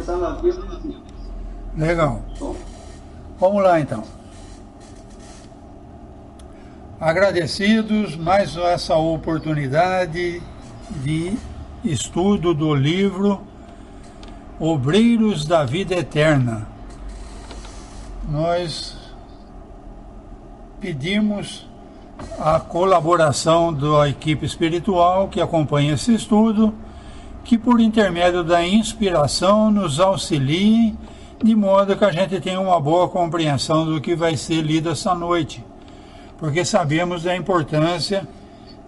está na Bíblia. Legal. Vamos lá então. Agradecidos mais essa oportunidade de estudo do livro Obreiros da Vida Eterna. Nós pedimos a colaboração da equipe espiritual que acompanha esse estudo, que por intermédio da inspiração nos auxiliem, de modo que a gente tenha uma boa compreensão do que vai ser lido essa noite. Porque sabemos da importância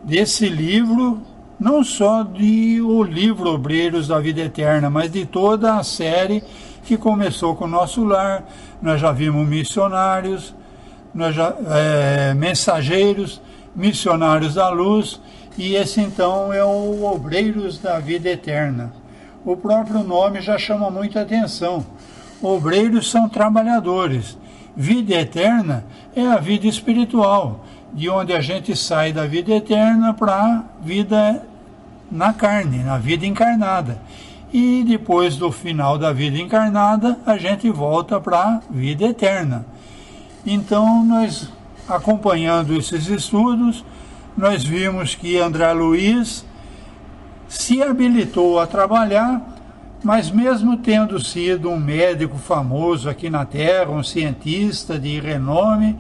desse livro, não só de o livro Obreiros da Vida Eterna, mas de toda a série que começou com o Nosso Lar. Nós já vimos missionários, mensageiros, missionários da luz, e esse então é o Obreiros da Vida Eterna. O próprio nome já chama muita atenção. Obreiros são trabalhadores. Vida eterna é a vida espiritual, de onde a gente sai da vida eterna para a vida na carne, na vida encarnada. E depois do final da vida encarnada, a gente volta para a vida eterna. Então, nós, acompanhando esses estudos, nós vimos que André Luiz se habilitou a trabalhar, mas mesmo tendo sido um médico famoso aqui na Terra, um cientista de renome,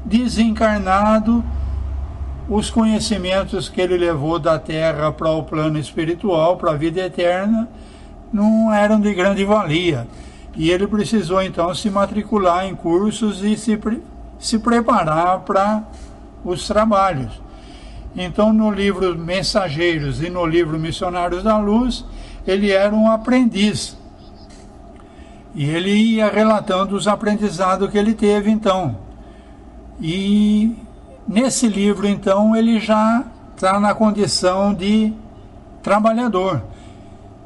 desencarnado, os conhecimentos que ele levou da Terra para o plano espiritual, para a vida eterna, não eram de grande valia. E ele precisou então se matricular em cursos e se preparar para os trabalhos. Então, no livro Mensageiros e no livro Missionários da Luz, ele era um aprendiz. E ele ia relatando os aprendizados que ele teve, então. E nesse livro, então, ele já está na condição de trabalhador.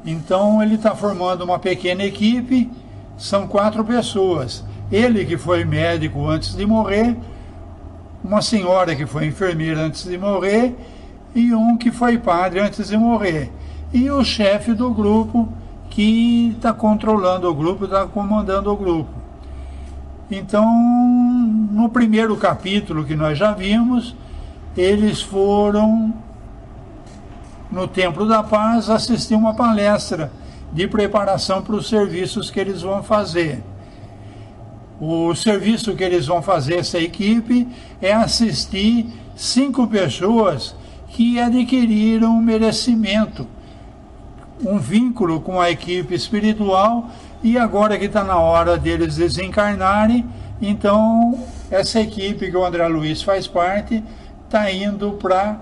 Então, ele está formando uma pequena equipe, são 4 pessoas. Ele que foi médico antes de morrer, uma senhora que foi enfermeira antes de morrer, e um que foi padre antes de morrer. E o chefe do grupo, que está controlando o grupo, está comandando o grupo. Então, no primeiro capítulo que nós já vimos, eles foram no Templo da Paz assistir uma palestra de preparação para os serviços que eles vão fazer. O serviço que eles vão fazer, essa equipe, é assistir 5 pessoas que adquiriram merecimento, um vínculo com a equipe espiritual, e agora que está na hora deles desencarnarem, então essa equipe que o André Luiz faz parte está indo para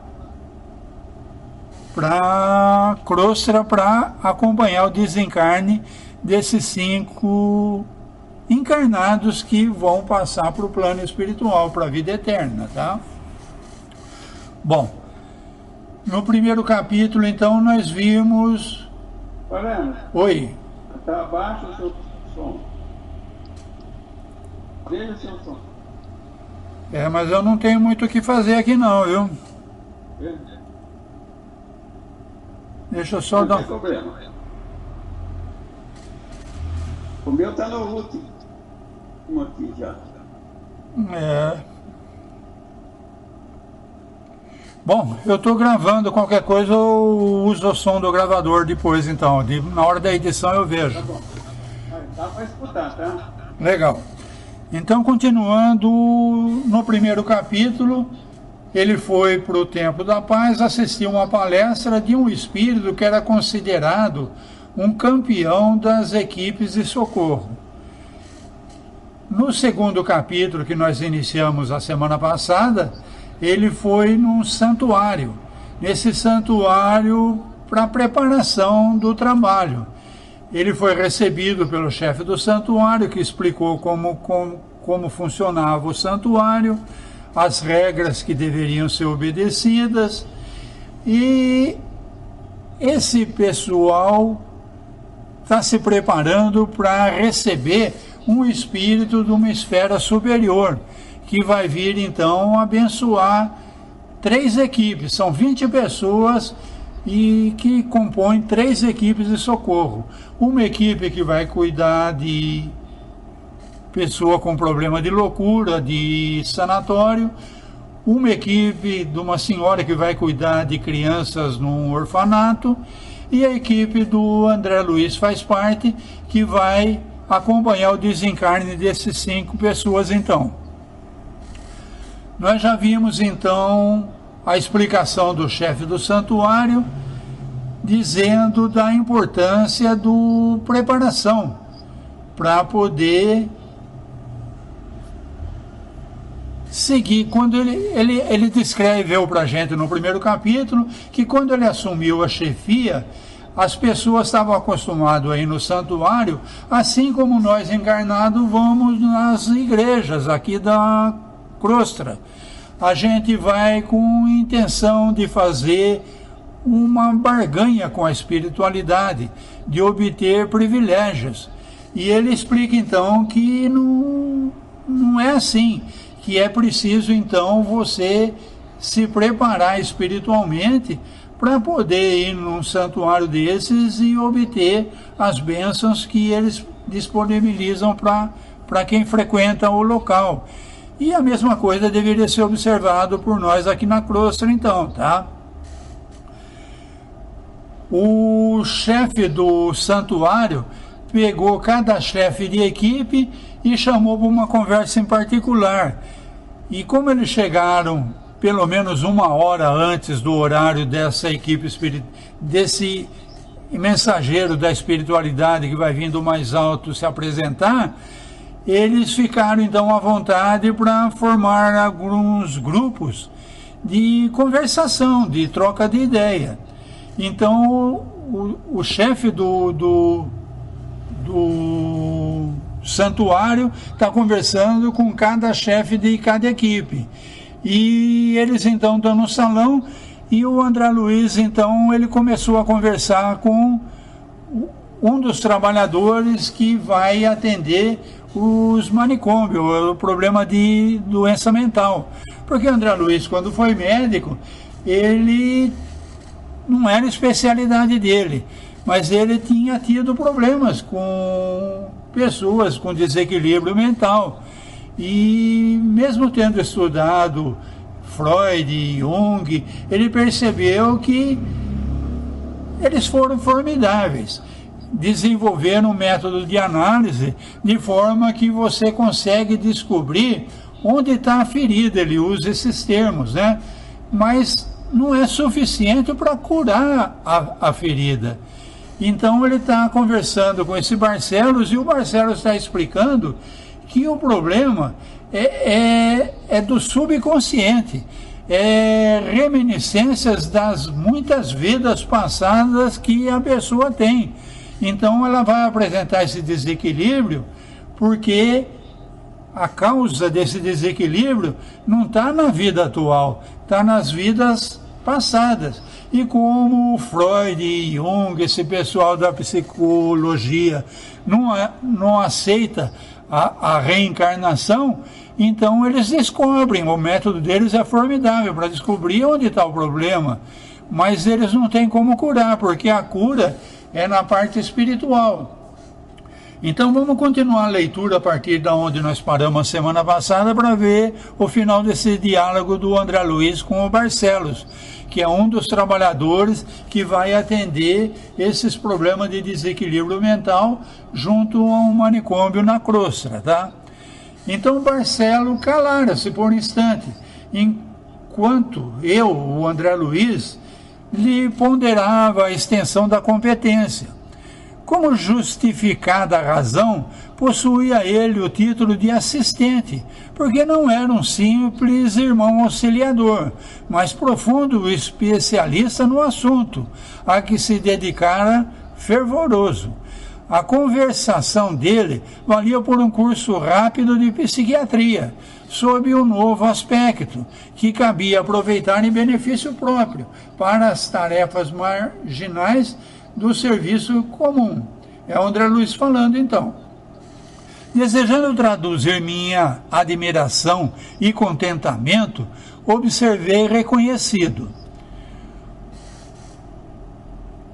Crostra para acompanhar o desencarne desses 5 encarnados que vão passar para o plano espiritual, para a vida eterna, tá? Bom, no primeiro capítulo, então, nós vimos... Oi. Está abaixo o seu som. Veja o seu som. Mas eu não tenho muito o que fazer aqui não, viu? Deixa eu só dar... Não tem problema. O meu está no último. Aqui já. Bom, eu estou gravando, qualquer coisa eu uso o som do gravador depois, então. Na hora da edição eu vejo. Tá bom. Dá para escutar, tá? Legal. Então, continuando, no primeiro capítulo, ele foi para o Templo da Paz assistir uma palestra de um espírito que era considerado um campeão das equipes de socorro. No segundo capítulo, que nós iniciamos a semana passada, ele foi num santuário. Nesse santuário, para preparação do trabalho. Ele foi recebido pelo chefe do santuário, que explicou como funcionava o santuário, as regras que deveriam ser obedecidas, e esse pessoal está se preparando para receber um espírito de uma esfera superior, que vai vir então abençoar 3 equipes, são 20 pessoas, e que compõe 3 equipes de socorro. Uma equipe que vai cuidar de pessoa com problema de loucura, de sanatório, uma equipe de uma senhora que vai cuidar de crianças num orfanato, e a equipe do André Luiz faz parte, que vai acompanhar o desencarne desses 5 pessoas então. Nós já vimos então a explicação do chefe do santuário, dizendo da importância do preparação para poder seguir. Quando ele descreveu para a gente no primeiro capítulo que quando ele assumiu a chefia, as pessoas estavam acostumadas a ir no santuário, assim como nós encarnados vamos nas igrejas aqui da Crostra. A gente vai com intenção de fazer uma barganha com a espiritualidade, de obter privilégios. E ele explica então que não é assim, que é preciso então você se preparar espiritualmente para poder ir num santuário desses e obter as bênçãos que eles disponibilizam para quem frequenta o local. E a mesma coisa deveria ser observado por nós aqui na Crostra então, tá? O chefe do santuário pegou cada chefe de equipe e chamou para uma conversa em particular. E como eles chegaram pelo menos 1 hora antes do horário dessa equipe desse mensageiro da espiritualidade que vai vindo mais alto se apresentar, eles ficaram então à vontade para formar alguns grupos de conversação, de troca de ideia. Então o chefe do santuário está conversando com cada chefe de cada equipe. E eles então estão no salão e o André Luiz então ele começou a conversar com um dos trabalhadores que vai atender os manicômios, o problema de doença mental. Porque o André Luiz, quando foi médico, ele não era especialidade dele, mas ele tinha tido problemas com pessoas com desequilíbrio mental. E mesmo tendo estudado Freud e Jung, ele percebeu que eles foram formidáveis. Desenvolveram um método de análise de forma que você consegue descobrir onde está a ferida. Ele usa esses termos, né? Mas não é suficiente para curar a ferida. Então ele está conversando com esse Barcelos e o Barcelos está explicando que o problema é do subconsciente, é reminiscências das muitas vidas passadas que a pessoa tem. Então ela vai apresentar esse desequilíbrio porque a causa desse desequilíbrio não está na vida atual, está nas vidas passadas. E como Freud e Jung, esse pessoal da psicologia, não aceita a reencarnação, então eles descobrem, o método deles é formidável para descobrir onde está o problema, mas eles não têm como curar, porque a cura é na parte espiritual. Então vamos continuar a leitura a partir de onde nós paramos a semana passada para ver o final desse diálogo do André Luiz com o Barcelos, que é um dos trabalhadores que vai atender esses problemas de desequilíbrio mental junto a um manicômio na Crostra, tá? Então Barcelo calara-se por um instante, enquanto o André Luiz, lhe ponderava a extensão da competência. Como justificada a razão, possuía ele o título de assistente, porque não era um simples irmão auxiliador, mas profundo especialista no assunto, a que se dedicara fervoroso. A conversação dele valia por um curso rápido de psiquiatria, sob um novo aspecto, que cabia aproveitar em benefício próprio para as tarefas marginais do serviço comum. É o André Luiz falando então. Desejando traduzir minha admiração e contentamento, observei reconhecido.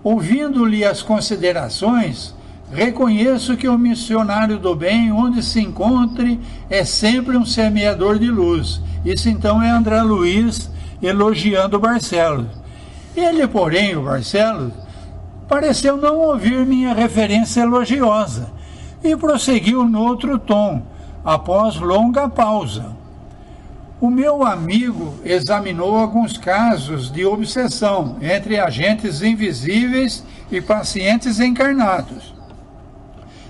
Ouvindo-lhe as considerações, reconheço que o missionário do bem, onde se encontre, é sempre um semeador de luz. Isso então é André Luiz elogiando o Barcelos. Ele, porém, o Barcelos, pareceu não ouvir minha referência elogiosa e prosseguiu noutro tom, após longa pausa. O meu amigo examinou alguns casos de obsessão entre agentes invisíveis e pacientes encarnados,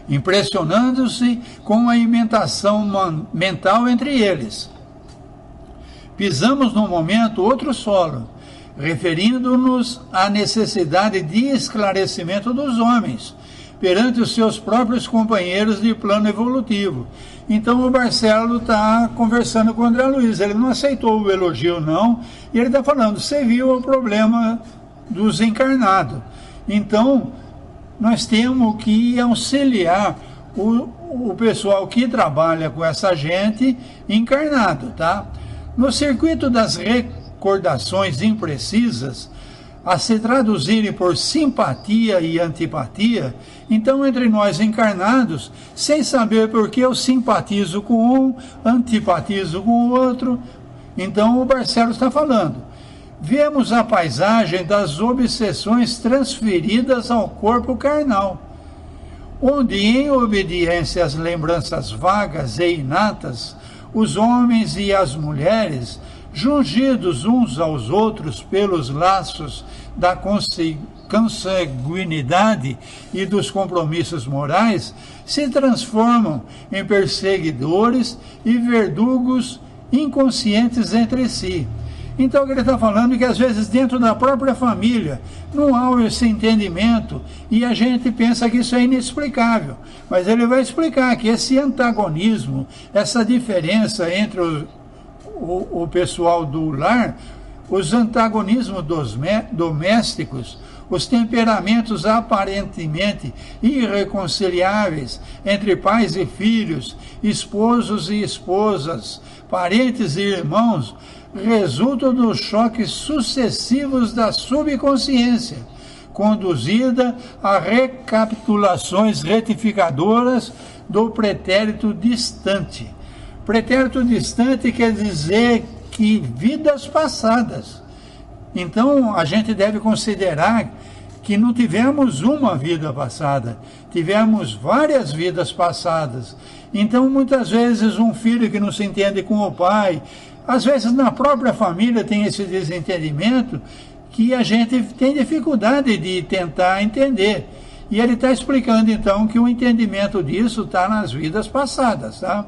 impressionando-se com a imitação mental entre eles. Pisamos no momento outro solo, referindo-nos à necessidade de esclarecimento dos homens perante os seus próprios companheiros de plano evolutivo. Então o Barcelos está conversando com o André Luiz, ele não aceitou o elogio não, e ele está falando, você viu o problema dos encarnados. Então nós temos que auxiliar o pessoal que trabalha com essa gente encarnado, tá? No circuito das recordações imprecisas, a se traduzirem por simpatia e antipatia, então entre nós encarnados, sem saber por que eu simpatizo com um, antipatizo com o outro, então o Barcelos está falando. Vemos a paisagem das obsessões transferidas ao corpo carnal, onde, em obediência às lembranças vagas e inatas, os homens e as mulheres, jungidos uns aos outros pelos laços da consanguinidade e dos compromissos morais, se transformam em perseguidores e verdugos inconscientes entre si. Então ele está falando que às vezes dentro da própria família não há esse entendimento e a gente pensa que isso é inexplicável. Mas ele vai explicar que esse antagonismo, essa diferença entre o pessoal do lar, os antagonismos domésticos, os temperamentos aparentemente irreconciliáveis entre pais e filhos, esposos e esposas, parentes e irmãos, resultam dos choques sucessivos da subconsciência, conduzida a recapitulações retificadoras do pretérito distante. Pretérito distante quer dizer que vidas passadas. Então a gente deve considerar que não tivemos uma vida passada, tivemos várias vidas passadas. Então muitas vezes um filho que não se entende com o pai, às vezes na própria família tem esse desentendimento que a gente tem dificuldade de tentar entender. E ele está explicando então que o entendimento disso está nas vidas passadas, tá?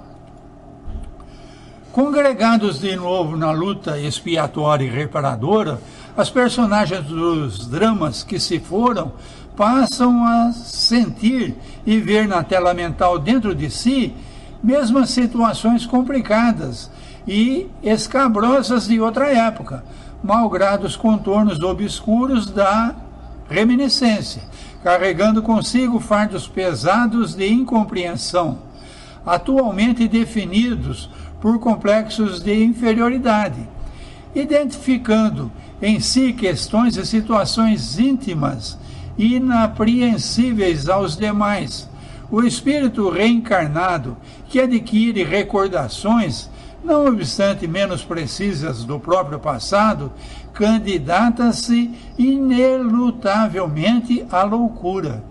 Congregados de novo na luta expiatória e reparadora, as personagens dos dramas que se foram passam a sentir e ver na tela mental dentro de si mesmas situações complicadas e escabrosas de outra época, malgrado os contornos obscuros da reminiscência, carregando consigo fardos pesados de incompreensão, atualmente definidos por complexos de inferioridade, identificando em si questões e situações íntimas e inapreensíveis aos demais. O espírito reencarnado, que adquire recordações, não obstante menos precisas do próprio passado, candidata-se inelutavelmente à loucura.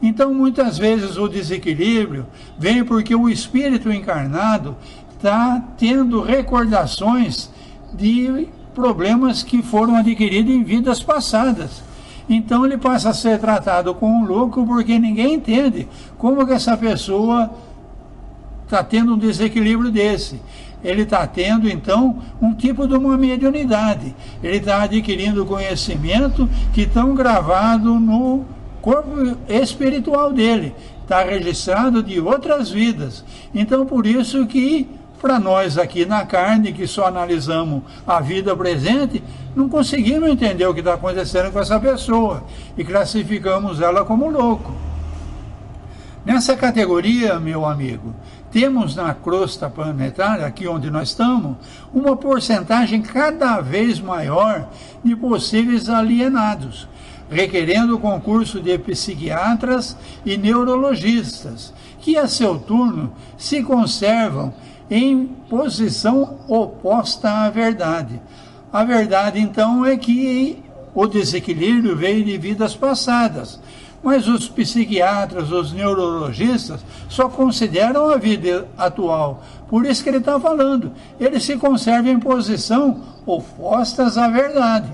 Então, muitas vezes o desequilíbrio vem porque o espírito encarnado está tendo recordações de problemas que foram adquiridos em vidas passadas. Então ele passa a ser tratado como um louco porque ninguém entende como que essa pessoa está tendo um desequilíbrio desse. Ele está tendo, então, um tipo de uma mediunidade. Ele está adquirindo conhecimento que estão gravado no corpo espiritual dele. Está registrado de outras vidas. Então, por isso que, para nós aqui na carne, que só analisamos a vida presente, não conseguimos entender o que está acontecendo com essa pessoa e classificamos ela como louco. Nessa categoria, meu amigo, temos na crosta planetária, aqui onde nós estamos, uma porcentagem cada vez maior de possíveis alienados, requerendo o concurso de psiquiatras e neurologistas, que a seu turno se conservam em posição oposta à verdade. A verdade, então, é que o desequilíbrio veio de vidas passadas, mas os psiquiatras, os neurologistas, só consideram a vida atual. Por isso que ele está falando. Eles se conservam em posição opostas à verdade.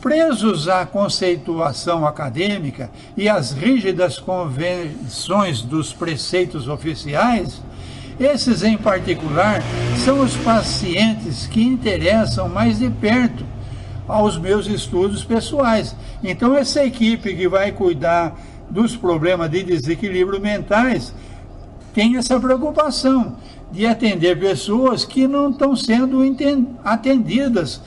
Presos à conceituação acadêmica e às rígidas convenções dos preceitos oficiais, esses em particular são os pacientes que interessam mais de perto aos meus estudos pessoais. Então essa equipe que vai cuidar dos problemas de desequilíbrio mentais tem essa preocupação de atender pessoas que não estão sendo atendidas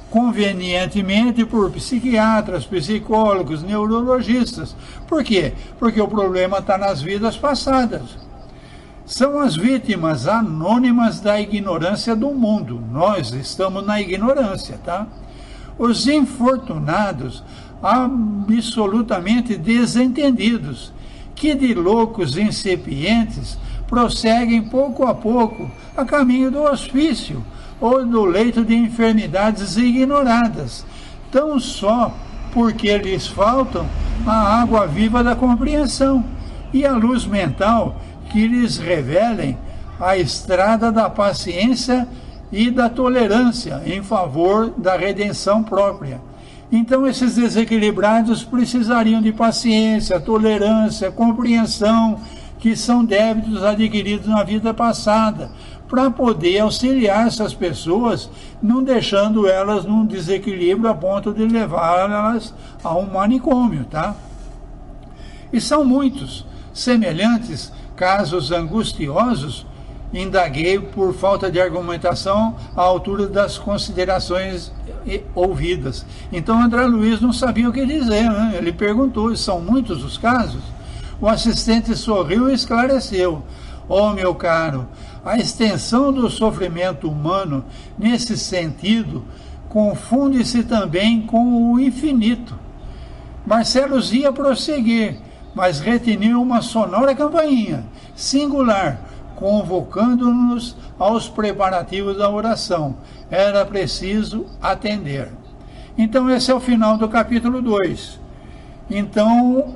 convenientemente por psiquiatras, psicólogos, neurologistas. Por quê? Porque o problema está nas vidas passadas. São as vítimas anônimas da ignorância do mundo. Nós estamos na ignorância, tá? Os infortunados, absolutamente desentendidos, que de loucos incipientes prosseguem pouco a pouco a caminho do hospício ou do leito de enfermidades ignoradas, tão só porque lhes faltam a água viva da compreensão e a luz mental que lhes revelem a estrada da paciência e da tolerância em favor da redenção própria. Então esses desequilibrados precisariam de paciência, tolerância, compreensão, que são débitos adquiridos na vida passada, para poder auxiliar essas pessoas, não deixando elas num desequilíbrio a ponto de levá-las a um manicômio, tá? E são muitos semelhantes casos angustiosos. Indaguei por falta de argumentação à altura das considerações ouvidas. Então André Luiz não sabia o que dizer, né? Ele perguntou: são muitos os casos? O assistente sorriu e esclareceu: oh, meu caro, a extensão do sofrimento humano nesse sentido confunde-se também com o infinito. Barcelos ia prosseguir, mas retiniu uma sonora campainha singular, convocando-nos aos preparativos da oração. Era preciso atender. Então esse é o final do capítulo 2. Então,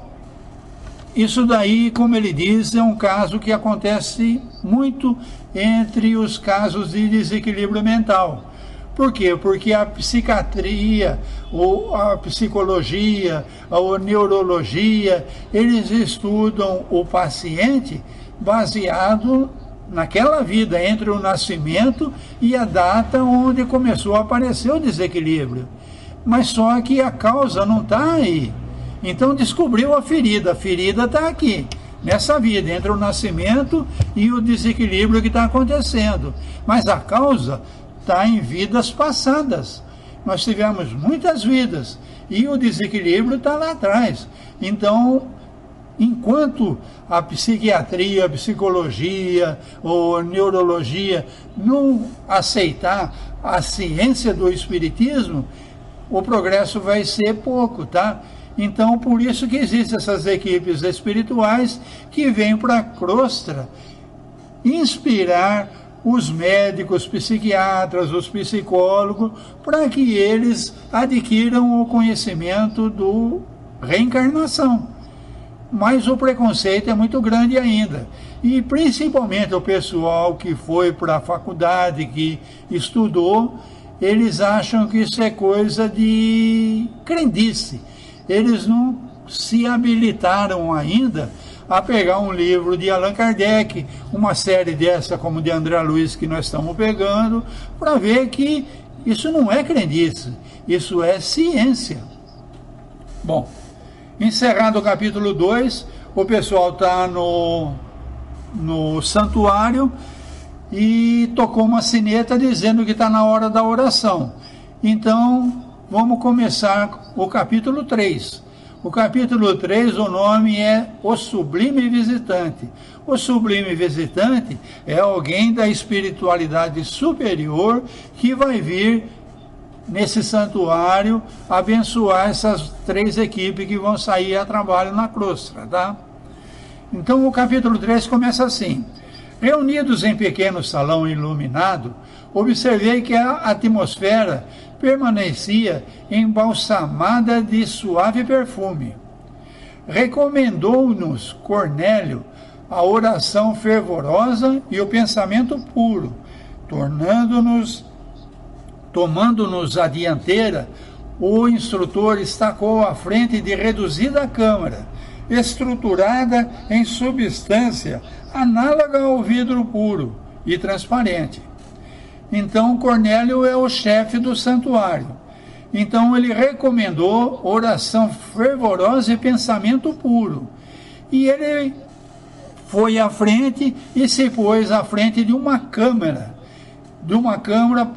isso daí, como ele diz, é um caso que acontece muito entre os casos de desequilíbrio mental. Por quê? Porque a psiquiatria, ou a psicologia, ou a neurologia, eles estudam o paciente baseado naquela vida, entre o nascimento e a data onde começou a aparecer o desequilíbrio. Mas só que a causa não está aí. Então descobriu a ferida está aqui, nessa vida, entre o nascimento e o desequilíbrio que está acontecendo. Mas a causa está em vidas passadas. Nós tivemos muitas vidas e o desequilíbrio está lá atrás. Então, enquanto a psiquiatria, a psicologia ou a neurologia não aceitar a ciência do espiritismo, o progresso vai ser pouco, tá? Então, por isso que existem essas equipes espirituais que vêm para a crosta inspirar os médicos, psiquiatras, os psicólogos, para que eles adquiram o conhecimento do reencarnação. Mas o preconceito é muito grande ainda. E principalmente o pessoal que foi para a faculdade, que estudou, eles acham que isso é coisa de crendice. Eles não se habilitaram ainda a pegar um livro de Allan Kardec, uma série dessa como de André Luiz que nós estamos pegando, para ver que isso não é crendice, isso é ciência. Bom, encerrado o capítulo 2, o pessoal está no santuário e tocou uma sineta dizendo que está na hora da oração. Então, vamos começar o capítulo 3. O capítulo 3, o nome é O Sublime Visitante. O Sublime Visitante é alguém da espiritualidade superior que vai vir nesse santuário, abençoar essas 3 equipes que vão sair a trabalho na crosta, tá? Então o capítulo 3 começa assim: reunidos em pequeno salão iluminado, observei que a atmosfera permanecia embalsamada de suave perfume. Recomendou-nos Cornélio a oração fervorosa e o pensamento puro, tomando-nos a dianteira. O instrutor estacou à frente de reduzida câmara, estruturada em substância análoga ao vidro puro e transparente. Então Cornélio é o chefe do santuário. Então ele recomendou oração fervorosa e pensamento puro. E ele foi à frente e se pôs à frente de uma câmara.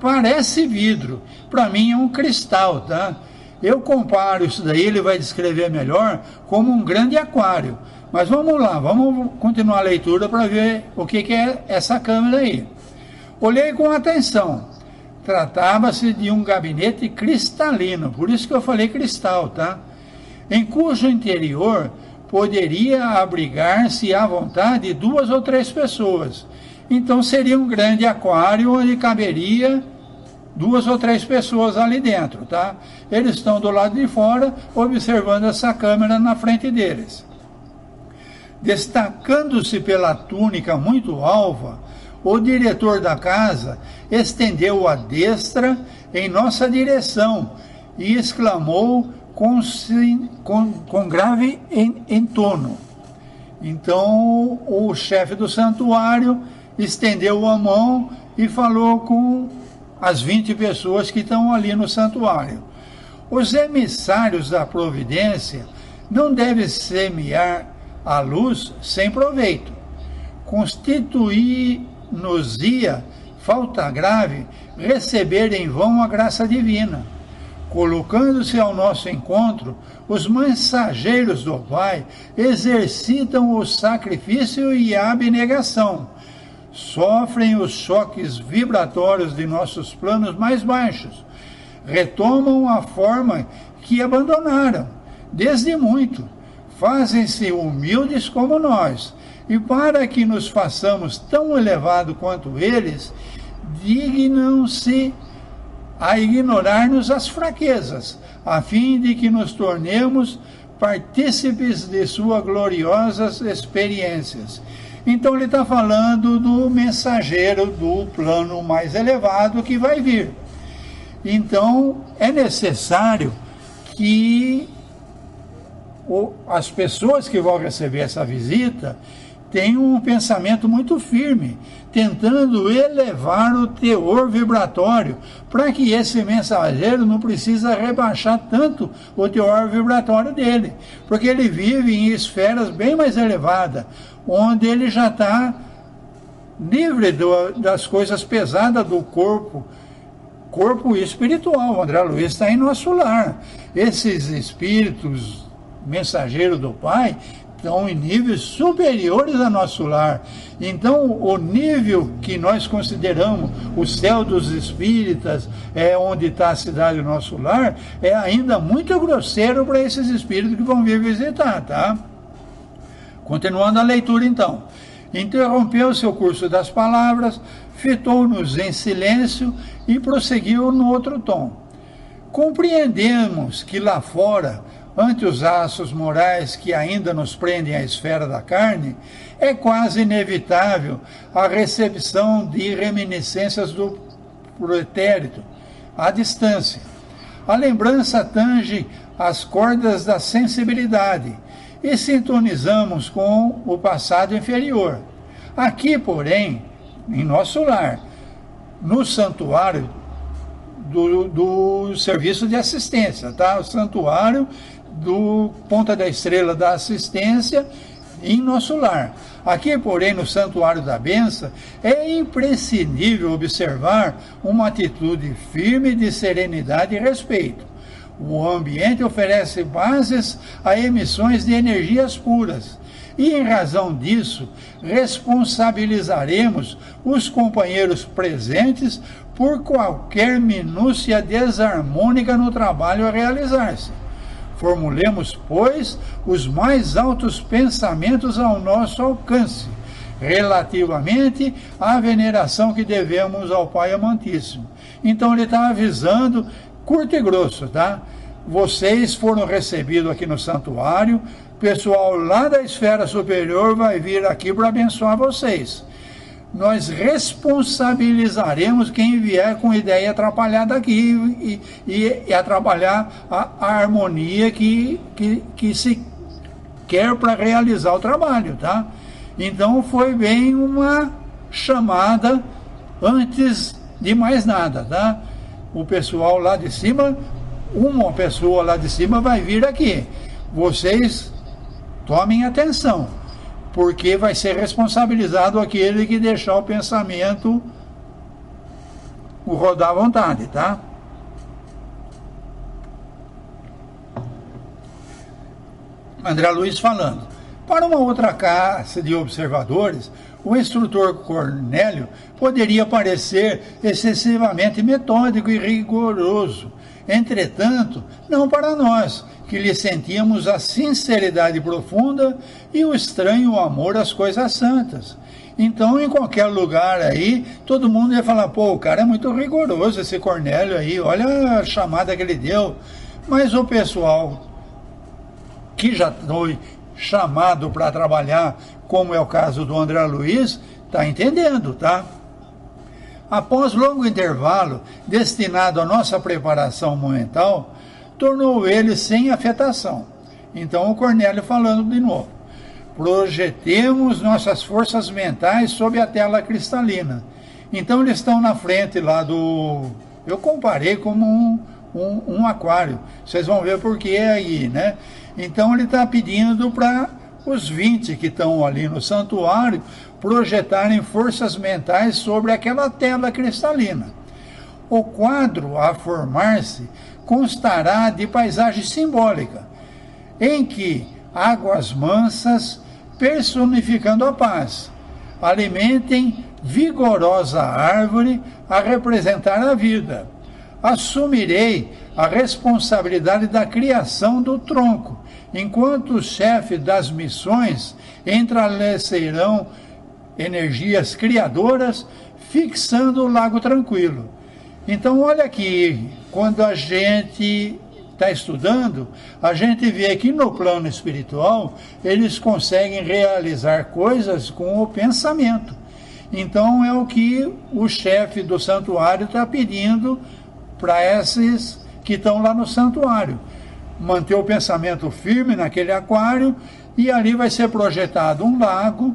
Parece vidro. Para mim é um cristal, tá? Eu comparo isso daí, ele vai descrever melhor, como um grande aquário. Mas vamos lá, vamos continuar a leitura para ver o que é essa câmara aí. Olhei com atenção. Tratava-se de um gabinete cristalino, por isso que eu falei cristal, tá? Em cujo interior poderia abrigar-se à vontade 2 ou 3 pessoas. Então seria um grande aquário onde caberia 2 ou 3 pessoas ali dentro, tá? Eles estão do lado de fora observando essa câmera na frente deles. Destacando-se pela túnica muito alva, o diretor da casa estendeu a destra em nossa direção e exclamou com grave entono. Então o chefe do santuário estendeu a mão e falou com as 20 pessoas que estão ali no santuário. Os emissários da providência não devem semear a luz sem proveito. Constituir-nos-ia falta grave receber em vão a graça divina. Colocando-se ao nosso encontro, os mensageiros do Pai exercitam o sacrifício e a abnegação, sofrem os choques vibratórios de nossos planos mais baixos, retomam a forma que abandonaram desde muito, fazem-se humildes como nós, e para que nos façamos tão elevados quanto eles, dignam-se a ignorar-nos as fraquezas, a fim de que nos tornemos partícipes de suas gloriosas experiências. Então ele está falando do mensageiro do plano mais elevado que vai vir. Então é necessário que as pessoas que vão receber essa visita tenham um pensamento muito firme, tentando elevar o teor vibratório, para que esse mensageiro não precisa rebaixar tanto o teor vibratório dele, porque ele vive em esferas bem mais elevadas, onde ele já está livre das coisas pesadas do corpo espiritual. O André Luiz está em nosso lar. Esses espíritos mensageiros do Pai estão em níveis superiores a nosso lar. Então, o nível que nós consideramos o céu dos espíritas, onde está a cidade do nosso lar, é ainda muito grosseiro para esses espíritos que vão vir visitar, tá? Continuando a leitura, então. Interrompeu seu curso das palavras, fitou-nos em silêncio e prosseguiu no outro tom. Compreendemos que lá fora, ante os laços morais que ainda nos prendem à esfera da carne, é quase inevitável a recepção de reminiscências do pretérito, à distância. A lembrança tange as cordas da sensibilidade e sintonizamos com o passado inferior. Aqui, porém, em nosso lar, no santuário do serviço de assistência, tá? O santuário do Ponta da Estrela da Assistência em nosso lar. Aqui, porém, no Santuário da Benção, é imprescindível observar uma atitude firme de serenidade e respeito. O ambiente oferece bases a emissões de energias puras. E em razão disso, responsabilizaremos os companheiros presentes por qualquer minúcia desarmônica no trabalho a realizar-se. Formulemos, pois, os mais altos pensamentos ao nosso alcance, relativamente à veneração que devemos ao Pai Amantíssimo. Então ele está avisando, curto e grosso, tá? Vocês foram recebidos aqui no santuário, pessoal lá da esfera superior vai vir aqui para abençoar vocês. Nós responsabilizaremos quem vier com ideia atrapalhada aqui e atrapalhar a harmonia que se quer para realizar o trabalho, tá? Então foi bem uma chamada antes de mais nada, tá? O pessoal lá de cima, uma pessoa lá de cima vai vir aqui. Vocês tomem atenção, porque vai ser responsabilizado aquele que deixar o pensamento rodar à vontade, tá? André Luiz falando. Para uma outra classe de observadores, o instrutor Cornélio poderia parecer excessivamente metódico e rigoroso. Entretanto, não para nós, que lhe sentíamos a sinceridade profunda e o estranho amor às coisas santas. Então, em qualquer lugar aí, todo mundo ia falar, pô, o cara é muito rigoroso, esse Cornélio aí, olha a chamada que ele deu. Mas o pessoal que já foi chamado para trabalhar, como é o caso do André Luiz, está entendendo, tá? Após longo intervalo, destinado à nossa preparação mental, tornou ele sem afetação. Então o Cornélio falando de novo. Projetemos nossas forças mentais sob a tela cristalina. Então eles estão na frente lá do... Eu comparei como um aquário. Vocês vão ver por que é aí, né? Então ele está pedindo para os 20 que estão ali no santuário projetarem forças mentais sobre aquela tela cristalina. O quadro a formar-se constará de paisagem simbólica, em que águas mansas, personificando a paz, alimentem vigorosa árvore a representar a vida. Assumirei a responsabilidade da criação do tronco, enquanto o chefe das missões entrelaçarão energias criadoras, fixando o lago tranquilo. Então, olha aqui, quando a gente está estudando, a gente vê que no plano espiritual, eles conseguem realizar coisas com o pensamento. Então, é o que o chefe do santuário está pedindo para esses que estão lá no santuário. Manter o pensamento firme naquele aquário, e ali vai ser projetado um lago,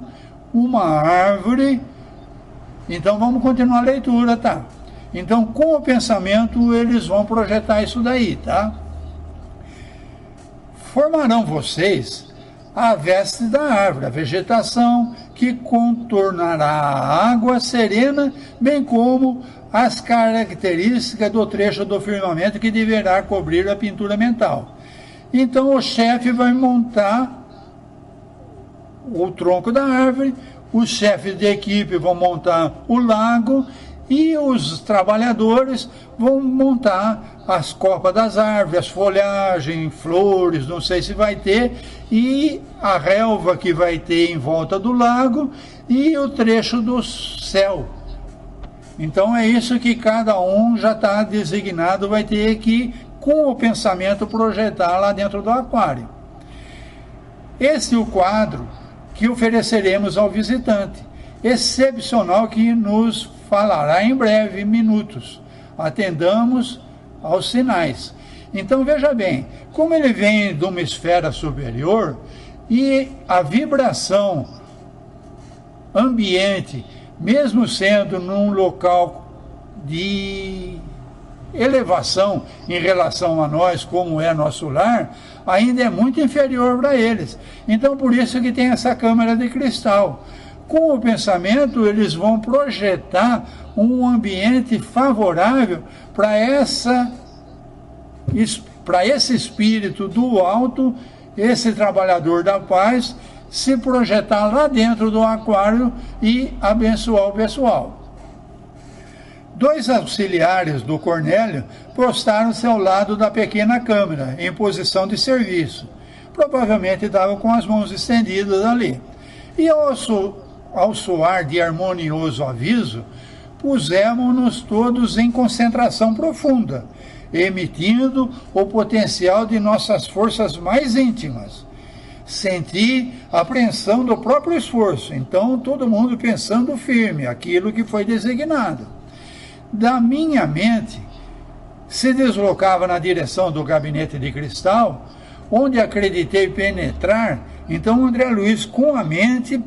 uma árvore. Então vamos continuar a leitura, tá? Então com o pensamento eles vão projetar isso daí, tá? Formarão vocês a veste da árvore, a vegetação que contornará a água serena, bem como as características do trecho do firmamento que deverá cobrir a pintura mental. Então o chefe vai montar o tronco da árvore, os chefes de equipe vão montar o lago e os trabalhadores vão montar as copas das árvores, as folhagens, flores, não sei se vai ter, e a relva que vai ter em volta do lago e o trecho do céu. Então é isso que cada um já está designado, vai ter que, com o pensamento, projetar lá dentro do aquário. Esse é o quadro que ofereceremos ao visitante, excepcional, que nos falará em breve minutos. Atendamos aos sinais. Então veja bem, como ele vem de uma esfera superior e a vibração ambiente, mesmo sendo num local de elevação em relação a nós, como é nosso lar, ainda é muito inferior para eles. Então, por isso que tem essa câmara de cristal. Com o pensamento, eles vão projetar um ambiente favorável para esse espírito do alto, esse trabalhador da paz, se projetar lá dentro do aquário e abençoar o pessoal. 2 auxiliares do Cornélio postaram-se ao lado da pequena câmara, em posição de serviço. Provavelmente estavam com as mãos estendidas ali. E ao soar de harmonioso aviso, pusemos-nos todos em concentração profunda, emitindo o potencial de nossas forças mais íntimas. Senti a apreensão do próprio esforço, então todo mundo pensando firme, aquilo que foi designado. Da minha mente, se deslocava na direção do gabinete de cristal, onde acreditei penetrar. Então André Luiz, com a mente,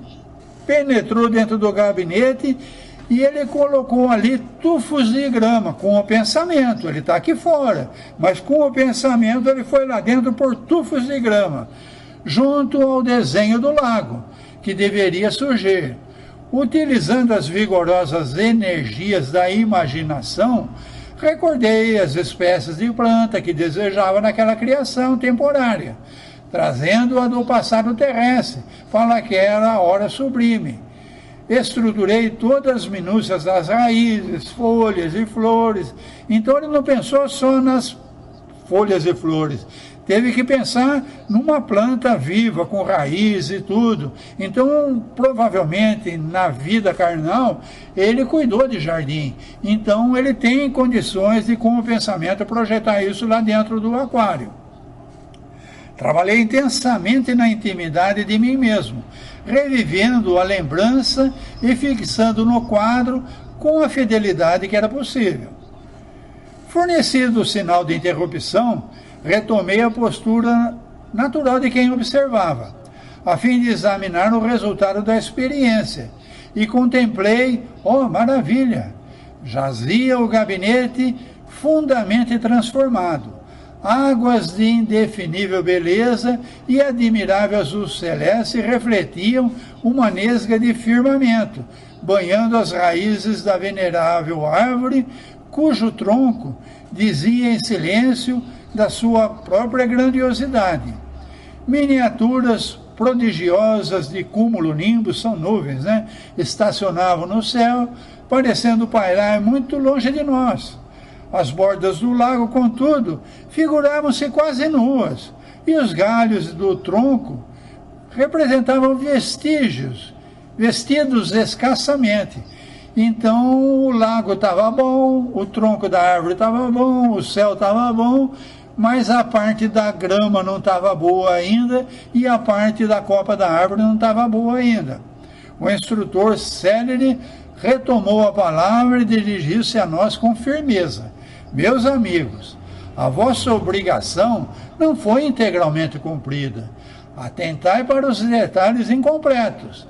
penetrou dentro do gabinete e ele colocou ali tufos de grama, com o pensamento. Ele está aqui fora, mas com o pensamento ele foi lá dentro por tufos de grama, junto ao desenho do lago, que deveria surgir. Utilizando as vigorosas energias da imaginação, recordei as espécies de planta que desejava naquela criação temporária, trazendo-a do passado terrestre para aquela hora sublime. Estruturei todas as minúcias das raízes, folhas e flores. Então ele não pensou só nas folhas e flores, teve que pensar numa planta viva, com raiz e tudo. Então, provavelmente, na vida carnal, ele cuidou de jardim. Então, ele tem condições de, com o pensamento, projetar isso lá dentro do aquário. Trabalhei intensamente na intimidade de mim mesmo, revivendo a lembrança e fixando no quadro com a fidelidade que era possível. Fornecido o sinal de interrupção, retomei a postura natural de quem observava, a fim de examinar o resultado da experiência, e contemplei, maravilha, jazia o gabinete fundamente transformado. Águas de indefinível beleza e admirável azul celeste refletiam uma nesga de firmamento, banhando as raízes da venerável árvore, cujo tronco dizia em silêncio da sua própria grandiosidade. Miniaturas prodigiosas de cúmulo-nimbus, são nuvens, estacionavam no céu, parecendo pairar muito longe de nós. As bordas do lago, contudo, figuravam-se quase nuas, e os galhos do tronco representavam vestidos escassamente. Então o lago estava bom, o tronco da árvore estava bom, o céu estava bom, mas a parte da grama não estava boa ainda e a parte da copa da árvore não estava boa ainda. O instrutor célere retomou a palavra e dirigiu-se a nós com firmeza. Meus amigos, a vossa obrigação não foi integralmente cumprida. Atentai para os detalhes incompletos.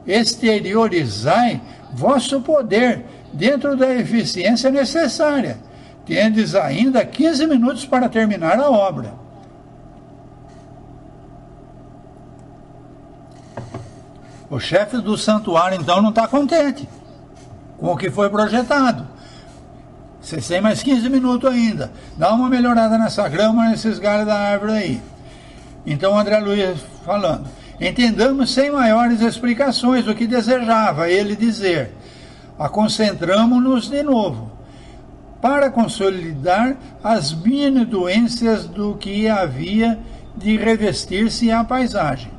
Exteriorizai vosso poder dentro da eficiência necessária. Tendes ainda 15 minutos para terminar a obra. O chefe do santuário, então, não está contente com o que foi projetado. Vocês têm mais 15 minutos ainda. Dá uma melhorada nessa grama, nesses galhos da árvore aí. Então, André Luiz falando. Entendamos sem maiores explicações o que desejava ele dizer. Concentramo-nos de novo, para consolidar as mini-doenças do que havia de revestir-se a paisagem.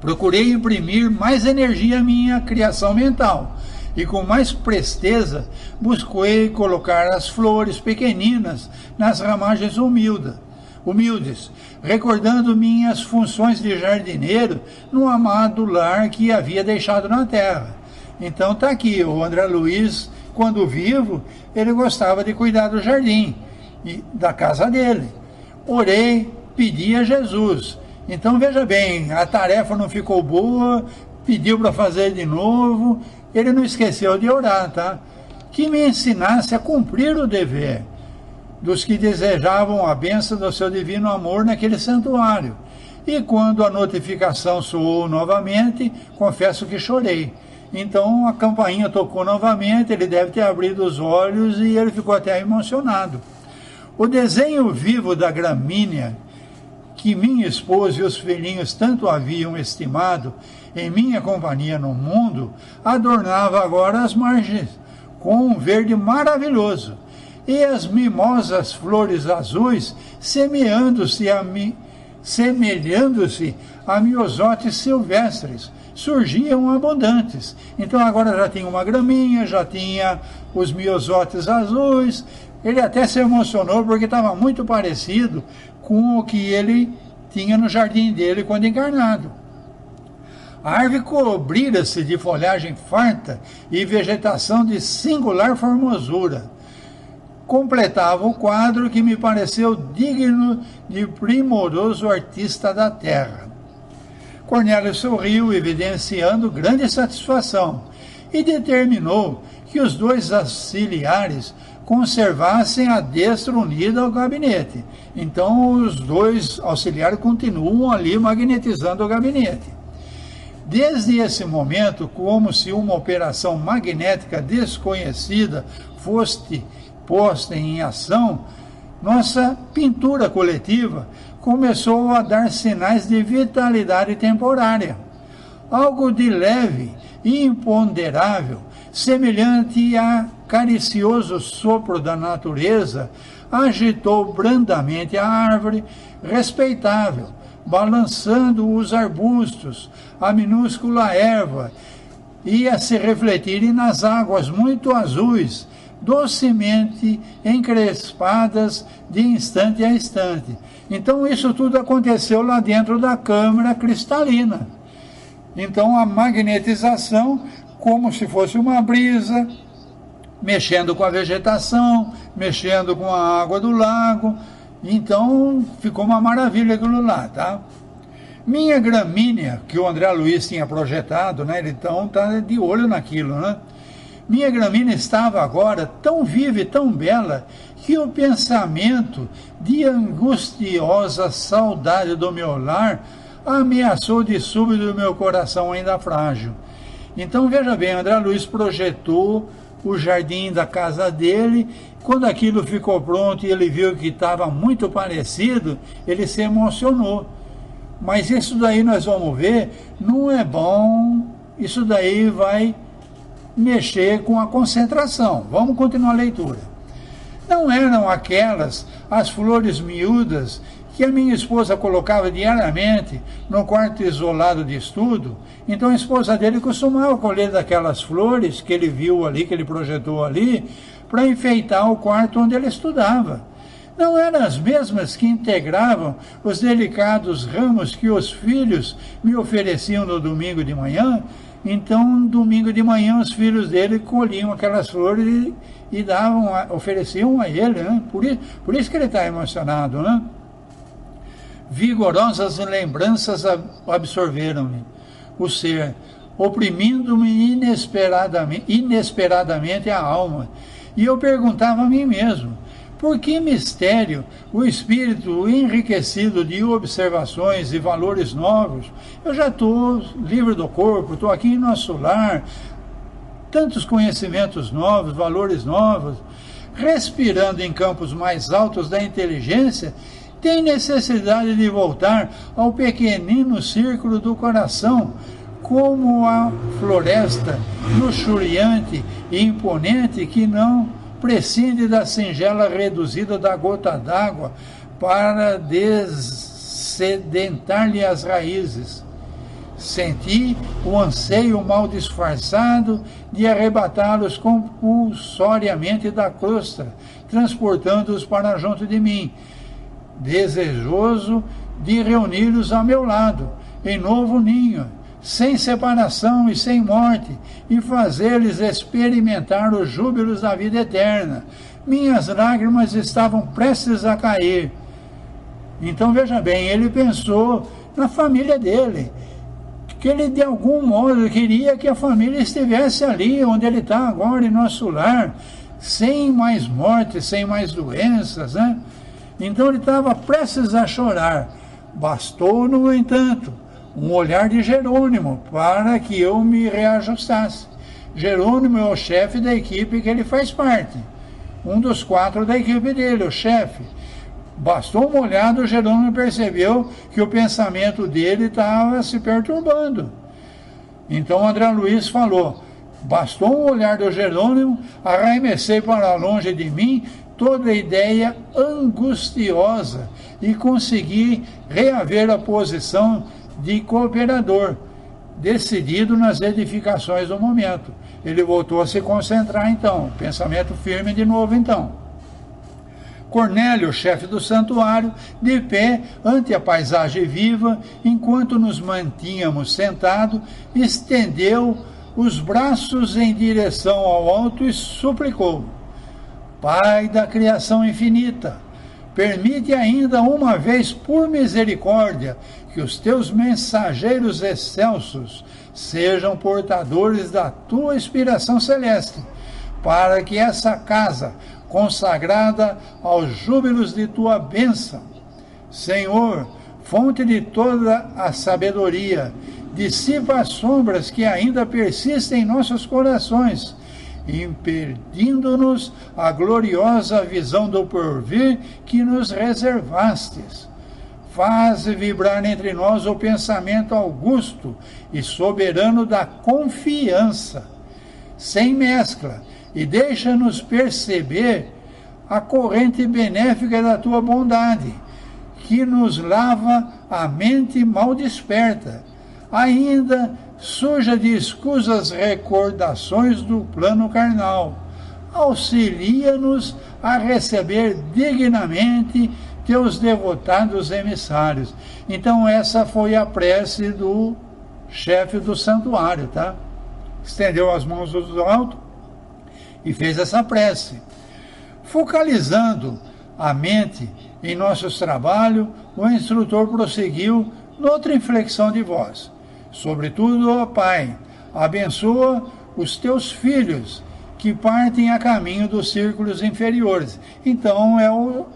Procurei imprimir mais energia à minha criação mental, e com mais presteza busquei colocar as flores pequeninas nas ramagens humildes, recordando minhas funções de jardineiro no amado lar que havia deixado na terra. Então está aqui, o André Luiz, quando vivo, ele gostava de cuidar do jardim e da casa dele. Orei, pedi a Jesus. Então veja bem, a tarefa não ficou boa, pediu para fazer de novo, ele não esqueceu de orar, tá? Que me ensinasse a cumprir o dever dos que desejavam a bênção do seu divino amor naquele santuário. E quando a notificação soou novamente, confesso que chorei. Então a campainha tocou novamente, ele deve ter abrido os olhos e ele ficou até emocionado. O desenho vivo da gramínea que minha esposa e os filhinhos tanto haviam estimado em minha companhia no mundo, adornava agora as margens com um verde maravilhoso, e as mimosas flores azuis semelhando-se a miosotes silvestres, surgiam abundantes. Então agora já tinha uma graminha, já tinha os miosotes azuis. Ele até se emocionou porque estava muito parecido com o que ele tinha no jardim dele quando encarnado. A árvore cobrira-se de folhagem farta e vegetação de singular formosura. Completava o quadro que me pareceu digno de primoroso artista da terra. Cornélio sorriu, evidenciando grande satisfação, e determinou que os dois auxiliares conservassem a destra unida ao gabinete. Então os dois auxiliares continuam ali magnetizando o gabinete. Desde esse momento, como se uma operação magnética desconhecida fosse posta em ação, nossa pintura coletiva começou a dar sinais de vitalidade temporária. Algo de leve e imponderável, semelhante a caricioso sopro da natureza, agitou brandamente a árvore respeitável, balançando os arbustos, a minúscula erva, ia se refletir nas águas muito azuis, docemente encrespadas de instante a instante. Então isso tudo aconteceu lá dentro da câmara cristalina. Então a magnetização, como se fosse uma brisa, mexendo com a vegetação, mexendo com a água do lago. Então ficou uma maravilha aquilo lá, tá? Minha gramínea, que o André Luiz tinha projetado, né? Ele então está de olho naquilo, né? Minha gramínea estava agora tão viva e tão bela que o pensamento de angustiosa saudade do meu lar ameaçou de súbito o meu coração ainda frágil. Então veja bem, André Luiz projetou o jardim da casa dele. Quando aquilo ficou pronto e ele viu que estava muito parecido, ele se emocionou. Mas isso daí nós vamos ver, não é bom, isso daí vai mexer com a concentração. Vamos continuar a leitura. Não eram aquelas as flores miúdas que a minha esposa colocava diariamente no quarto isolado de estudo? Então a esposa dele costumava colher daquelas flores que ele viu ali, que ele projetou ali, para enfeitar o quarto onde ele estudava. Não eram as mesmas que integravam os delicados ramos que os filhos me ofereciam no domingo de manhã? Então, domingo de manhã, os filhos dele colhiam aquelas flores e ofereciam a ele, né? Por isso que ele está emocionado, né? Vigorosas lembranças absorveram-me o ser, oprimindo-me inesperadamente a alma. E eu perguntava a mim mesmo, por que mistério o espírito enriquecido de observações e valores novos? Eu já estou livre do corpo, estou aqui em nosso lar, tantos conhecimentos novos, valores novos, respirando em campos mais altos da inteligência, tem necessidade de voltar ao pequenino círculo do coração, como a floresta luxuriante e imponente que não prescinde da singela reduzida da gota d'água para dessedentar-lhe as raízes. Senti o anseio mal disfarçado de arrebatá-los compulsoriamente da crosta, transportando-os para junto de mim, desejoso de reuni-los ao meu lado, em novo ninho, sem separação e sem morte, e fazer-lhes experimentar os júbilos da vida eterna. Minhas lágrimas estavam prestes a cair. Então veja bem, ele pensou na família dele, que ele de algum modo queria que a família estivesse ali onde ele está agora, em nosso lar, sem mais morte, sem mais doenças, né? Então ele estava prestes a chorar. Bastou, no entanto, um olhar de Jerônimo para que eu me reajustasse. Jerônimo é o chefe da equipe que ele faz parte, um dos 4 da equipe dele, o chefe. Bastou uma olhada, o Jerônimo percebeu que o pensamento dele estava se perturbando. Então André Luiz falou: bastou um olhar do Jerônimo, arremessei para longe de mim toda ideia angustiosa e consegui reaver a posição de cooperador, decidido nas edificações do momento. Ele voltou a se concentrar então, pensamento firme de novo então. Cornélio, chefe do santuário, de pé ante a paisagem viva, enquanto nos mantínhamos sentados, estendeu os braços em direção ao alto e suplicou: Pai da criação infinita, permite ainda uma vez por misericórdia que os teus mensageiros excelsos sejam portadores da tua inspiração celeste, para que essa casa consagrada aos júbilos de tua bênção, Senhor, fonte de toda a sabedoria, dissipa as sombras que ainda persistem em nossos corações, impedindo-nos a gloriosa visão do porvir que nos reservastes. Faze vibrar entre nós o pensamento augusto e soberano da confiança, sem mescla, e deixa-nos perceber a corrente benéfica da tua bondade, que nos lava a mente mal desperta, ainda suja de escusas recordações do plano carnal. Auxilia-nos a receber dignamente teus devotados emissários. Então essa foi a prece do chefe do santuário, tá? Estendeu as mãos do alto e fez essa prece. Focalizando a mente em nossos trabalhos, o instrutor prosseguiu noutra inflexão de voz. Sobretudo, ó Pai, abençoa os teus filhos que partem a caminho dos círculos inferiores. Então,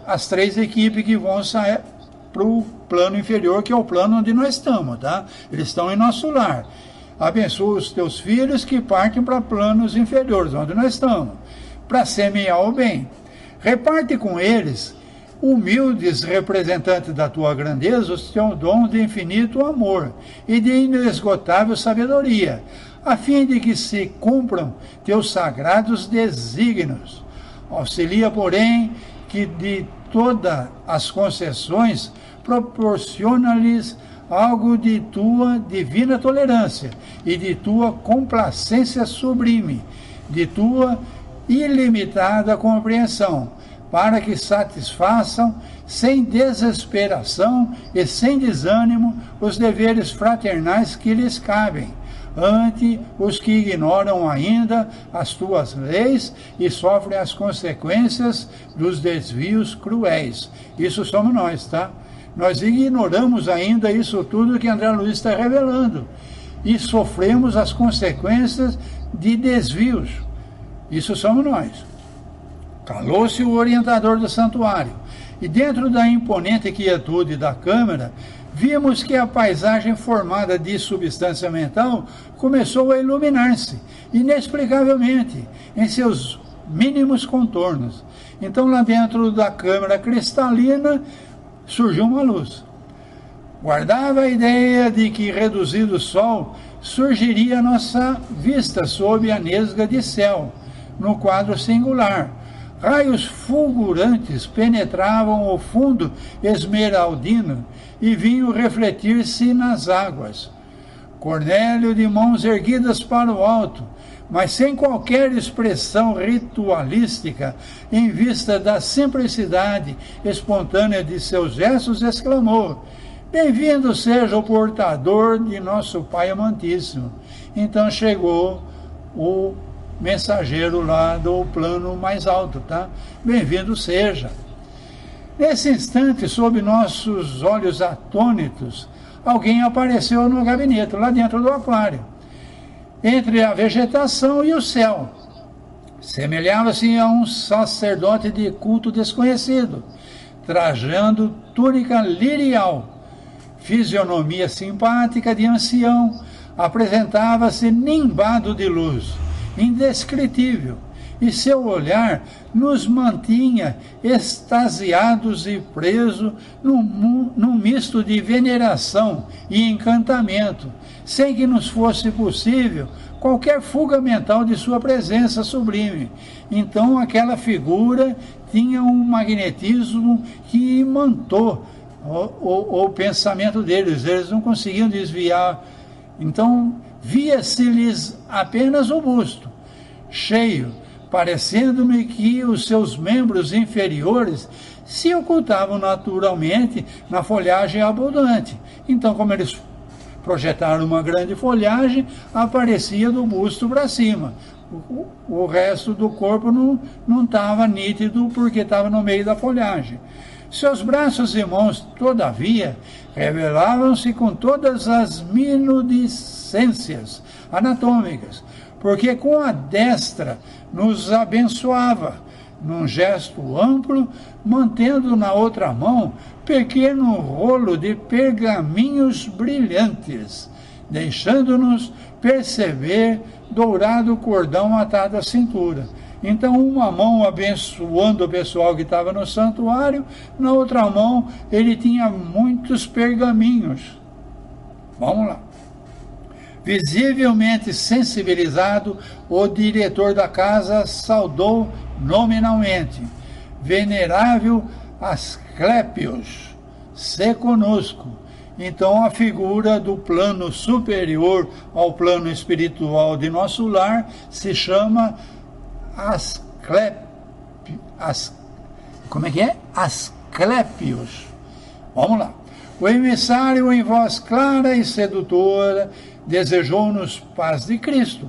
as três equipes que vão sair para o plano inferior, que é o plano onde nós estamos, tá? Eles estão em nosso lar. Abençoa os teus filhos que partem para planos inferiores, onde nós estamos, para semear o bem. Reparte com eles, humildes representantes da tua grandeza, os teus dons de infinito amor e de inesgotável sabedoria, a fim de que se cumpram teus sagrados desígnios. Auxilia, porém, que de todas as concessões proporciona-lhes algo de tua divina tolerância e de tua complacência sublime, de tua ilimitada compreensão, para que satisfaçam, sem desesperação e sem desânimo, os deveres fraternais que lhes cabem, ante os que ignoram ainda as tuas leis e sofrem as consequências dos desvios cruéis. Isso somos nós, tá? Nós ignoramos ainda isso tudo que André Luiz está revelando e sofremos as consequências de desvios. Isso somos nós. Calou-se o orientador do santuário, e dentro da imponente quietude da câmara, vimos que a paisagem formada de substância mental começou a iluminar-se, inexplicavelmente, em seus mínimos contornos. Então, lá dentro da câmara cristalina, surgiu uma luz. Guardava a ideia de que, reduzido o sol, surgiria a nossa vista sob a nesga de céu, no quadro singular. Raios fulgurantes penetravam o fundo esmeraldino e vinham refletir-se nas águas. Cornélio, de mãos erguidas para o alto, mas sem qualquer expressão ritualística, em vista da simplicidade espontânea de seus gestos, exclamou: Bem-vindo seja o portador de nosso Pai amantíssimo. Então chegou o mensageiro lá do plano mais alto, tá? Bem-vindo seja. Nesse instante, sob nossos olhos atônitos, alguém apareceu no gabinete, lá dentro do aquário, entre a vegetação e o céu. Semelhava-se a um sacerdote de culto desconhecido, trajando túnica lirial, fisionomia simpática de ancião, apresentava-se nimbado de luz, indescritível, e seu olhar nos mantinha extasiados e presos num misto de veneração e encantamento, sem que nos fosse possível qualquer fuga mental de sua presença sublime. Então aquela figura tinha um magnetismo que imantou o pensamento deles, eles não conseguiam desviar. Então via-se-lhes apenas o busto, cheio, parecendo-me que os seus membros inferiores se ocultavam naturalmente na folhagem abundante. Então, como eles projetaram uma grande folhagem, aparecia do busto para cima. O resto do corpo não estava nítido porque estava no meio da folhagem. Seus braços e mãos, todavia, revelavam-se com todas as minudicências anatômicas, porque com a destra nos abençoava, num gesto amplo, mantendo na outra mão pequeno rolo de pergaminhos brilhantes, deixando-nos perceber dourado cordão atado à cintura. Então, uma mão abençoando o pessoal que estava no santuário, na outra mão ele tinha muitos pergaminhos. Vamos lá. Visivelmente sensibilizado, o diretor da casa saudou nominalmente: Venerável Asclépios, se conosco. Então a figura do plano superior ao plano espiritual de nosso lar se chama Asclépios. Vamos lá. O emissário, em voz clara e sedutora, desejou-nos paz de Cristo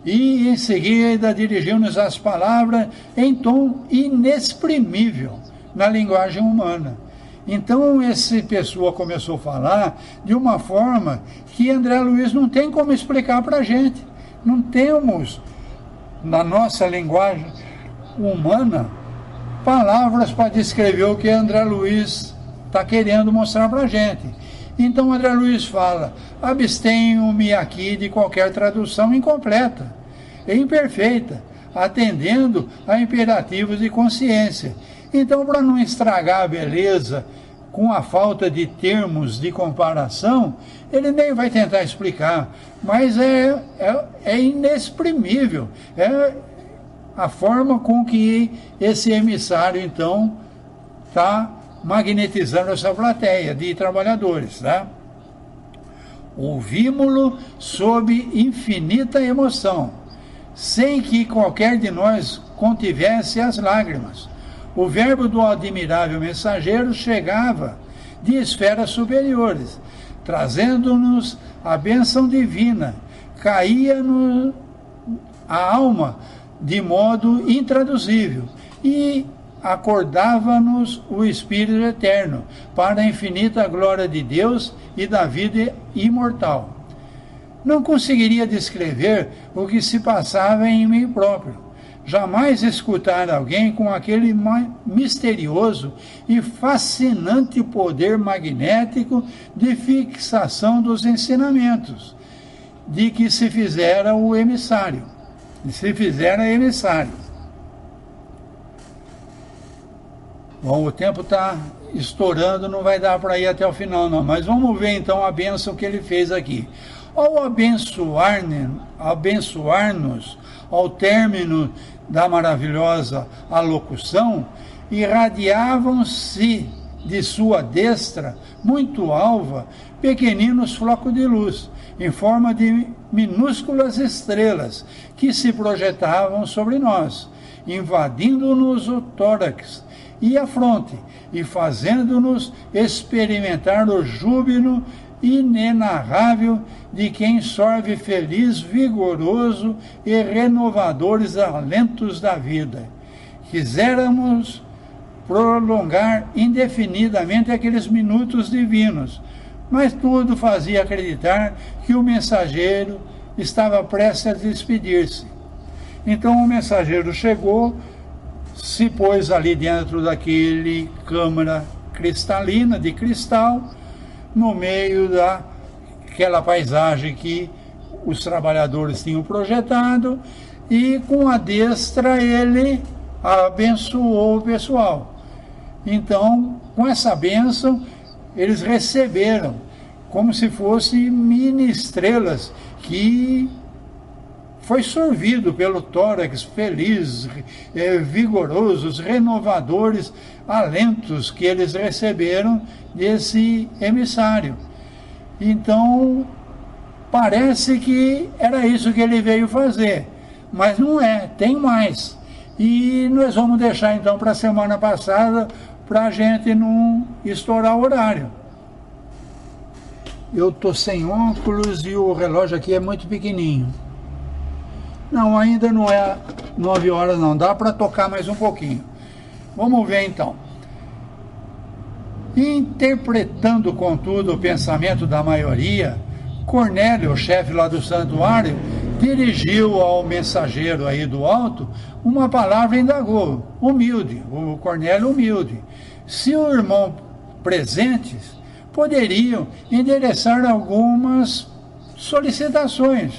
e em seguida dirigiu-nos as palavras em tom inexprimível na linguagem humana. Então essa pessoa começou a falar de uma forma que André Luiz não tem como explicar para a gente. Não temos, na nossa linguagem humana, palavras para descrever o que André Luiz está querendo mostrar para a gente. Então André Luiz fala: abstenho-me aqui de qualquer tradução incompleta e imperfeita, atendendo a imperativos de consciência. Então, para não estragar a beleza com a falta de termos de comparação, ele nem vai tentar explicar, mas é inexprimível. É a forma com que esse emissário, então, está magnetizando essa plateia de trabalhadores, tá? Ouvimos-lo sob infinita emoção, sem que qualquer de nós contivesse as lágrimas. O verbo do admirável mensageiro chegava de esferas superiores, trazendo-nos a bênção divina. Caía-nos a alma de modo intraduzível e acordava-nos o Espírito Eterno para a infinita glória de Deus e da vida imortal. Não conseguiria descrever o que se passava em mim próprio. Jamais escutar alguém com aquele misterioso e fascinante poder magnético de fixação dos ensinamentos, de que se fizera o emissário. Bom, o tempo está estourando, não vai dar para ir até o final não, mas vamos ver então a bênção que ele fez aqui. Ao abençoar-nos ao término da maravilhosa alocução, irradiavam-se de sua destra, muito alva, pequeninos flocos de luz, em forma de minúsculas estrelas, que se projetavam sobre nós, invadindo-nos o tórax e a fronte, e fazendo-nos experimentar o júbilo inenarrável de quem sorve feliz, vigoroso e renovadores alentos da vida. Quiséramos prolongar indefinidamente aqueles minutos divinos, mas tudo fazia acreditar que o mensageiro estava prestes a despedir-se. Então o mensageiro chegou, se pôs ali dentro daquele câmara cristalina, de cristal, no meio daquela paisagem que os trabalhadores tinham projetado, e com a destra ele abençoou o pessoal. Então, com essa bênção, eles receberam como se fossem mini estrelas que foi sorvido pelo tórax feliz, vigorosos, renovadores, alentos que eles receberam desse emissário. Então, parece que era isso que ele veio fazer, mas não é, tem mais. E nós vamos deixar então para a semana passada, para a gente não estourar o horário. Eu estou sem óculos e o relógio aqui é muito pequenininho. Não, ainda não é 9 horas não, dá para tocar mais um pouquinho. Vamos ver então. Interpretando, contudo, o pensamento da maioria, Cornélio, o chefe lá do santuário, dirigiu ao mensageiro aí do alto uma palavra e indagou, humilde, o Cornélio humilde, se o irmão presentes poderiam endereçar algumas solicitações.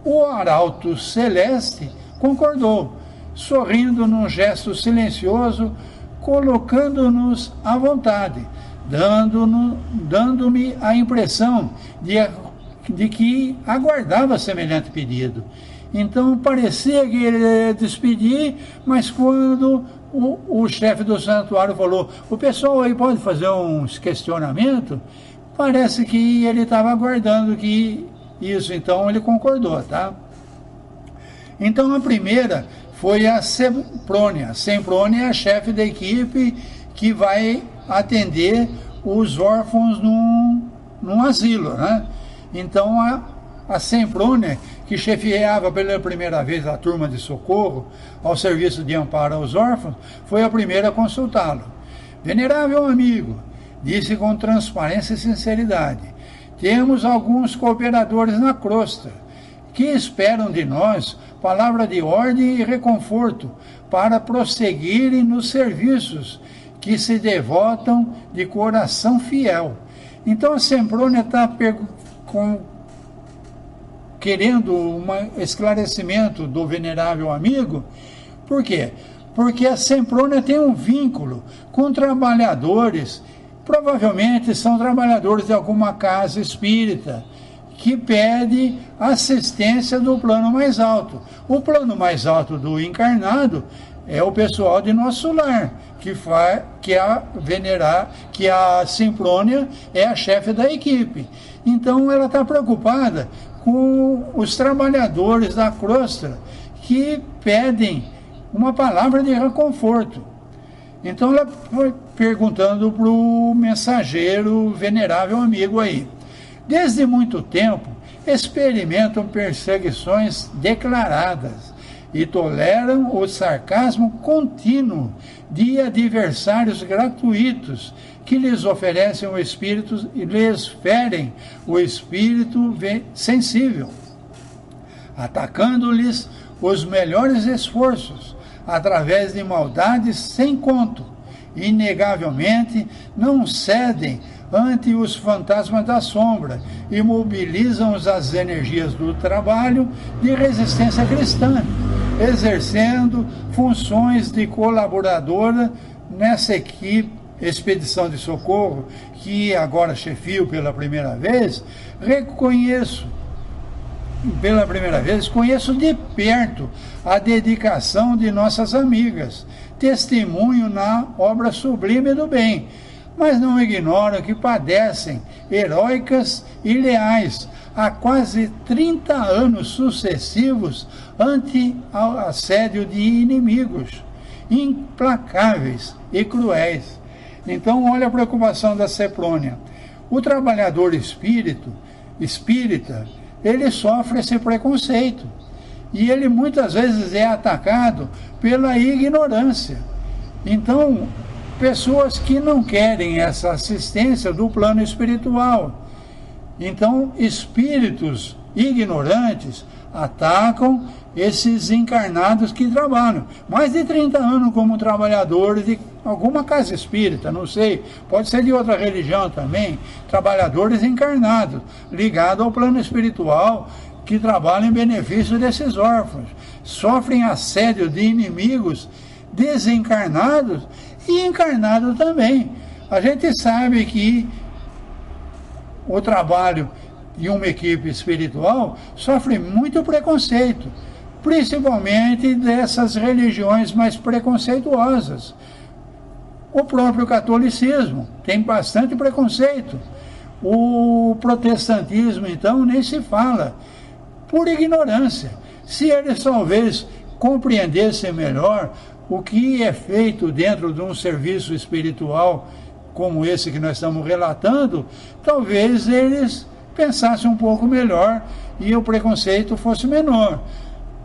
O arauto celeste concordou, sorrindo num gesto silencioso, colocando-nos à vontade, dando-me a impressão de que aguardava semelhante pedido. Então parecia que ele ia despedir, mas quando o chefe do santuário falou, o pessoal aí pode fazer uns questionamentos, parece que ele estava aguardando que isso, então ele concordou, tá? Então a primeira foi a Semprônia. Semprônia é a chefe da equipe que vai atender os órfãos num asilo, né? Então a Semprônia, que chefiava pela primeira vez a turma de socorro ao serviço de amparo aos órfãos, foi a primeira a consultá-lo. Venerável amigo, disse com transparência e sinceridade, temos alguns cooperadores na crosta que esperam de nós palavra de ordem e reconforto para prosseguirem nos serviços que se devotam de coração fiel. Então a Semprônia está querendo um esclarecimento do venerável amigo. Por quê? Porque a Semprônia tem um vínculo com trabalhadores, provavelmente são trabalhadores de alguma casa espírita, que pede assistência do plano mais alto. O plano mais alto do encarnado é o pessoal de nosso lar, que a Semprônia é a chefe da equipe. Então ela está preocupada com os trabalhadores da crosta que pedem uma palavra de reconforto. Então ela foi perguntando para o mensageiro venerável amigo aí. Desde muito tempo experimentam perseguições declaradas e toleram o sarcasmo contínuo de adversários gratuitos que lhes oferecem o espírito e lhes ferem o espírito sensível, atacando-lhes os melhores esforços através de maldades sem conto. Inegavelmente não cedem ante os fantasmas da sombra e mobilizam as energias do trabalho de resistência cristã, exercendo funções de colaboradora nessa expedição de socorro que agora chefio pela primeira vez. Conheço de perto a dedicação de nossas amigas, testemunho na obra sublime do bem, mas não ignoram que padecem, heróicas e leais, há quase 30 anos sucessivos ante o assédio de inimigos, implacáveis e cruéis. Então, olha a preocupação da Semprônia. O trabalhador espírita, ele sofre esse preconceito, e ele muitas vezes é atacado pela ignorância. Então, pessoas que não querem essa assistência do plano espiritual. Então, espíritos ignorantes atacam esses encarnados que trabalham. Mais de 30 anos como trabalhadores de alguma casa espírita, não sei, pode ser de outra religião também, trabalhadores encarnados, ligados ao plano espiritual, que trabalham em benefício desses órfãos. Sofrem assédio de inimigos desencarnados e encarnados também. A gente sabe que o trabalho de uma equipe espiritual sofre muito preconceito, principalmente dessas religiões mais preconceituosas. O próprio catolicismo tem bastante preconceito. O protestantismo, então, nem se fala, por ignorância. Se eles talvez compreendessem melhor o que é feito dentro de um serviço espiritual como esse que nós estamos relatando, talvez eles pensassem um pouco melhor e o preconceito fosse menor.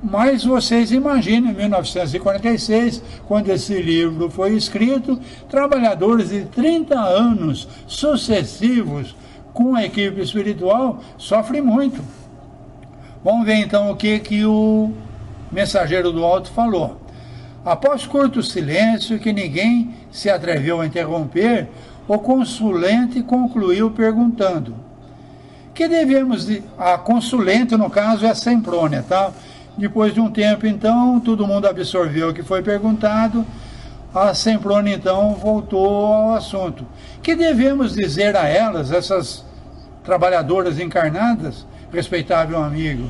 Mas vocês imaginem, em 1946, quando esse livro foi escrito, trabalhadores de 30 anos sucessivos com a equipe espiritual sofrem muito. Vamos ver então o que o mensageiro do alto falou. Após curto silêncio, que ninguém se atreveu a interromper, o consulente concluiu perguntando: que devemos de... A consulente, no caso, é a Semprônia, tá? Depois de um tempo, então, todo mundo absorveu o que foi perguntado. A Semprônia, então, voltou ao assunto. Que devemos dizer a elas, essas trabalhadoras encarnadas, respeitável amigo?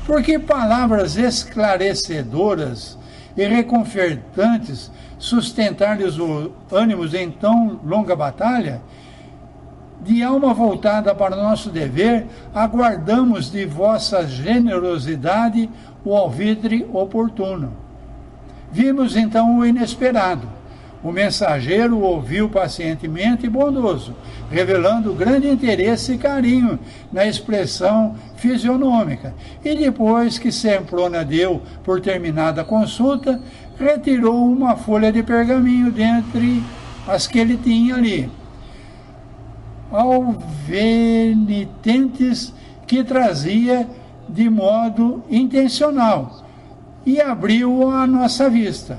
Porque palavras esclarecedoras e reconfortantes sustentar-lhes os ânimos em tão longa batalha? De alma voltada para o nosso dever, aguardamos de vossa generosidade o alvitre oportuno. Vimos então o inesperado. O mensageiro ouviu pacientemente e bondoso, revelando grande interesse e carinho na expressão fisionômica. E depois que Semprônia deu por terminada a consulta, retirou uma folha de pergaminho dentre as que ele tinha ali, alvenitentes que trazia de modo intencional, e abriu à nossa vista,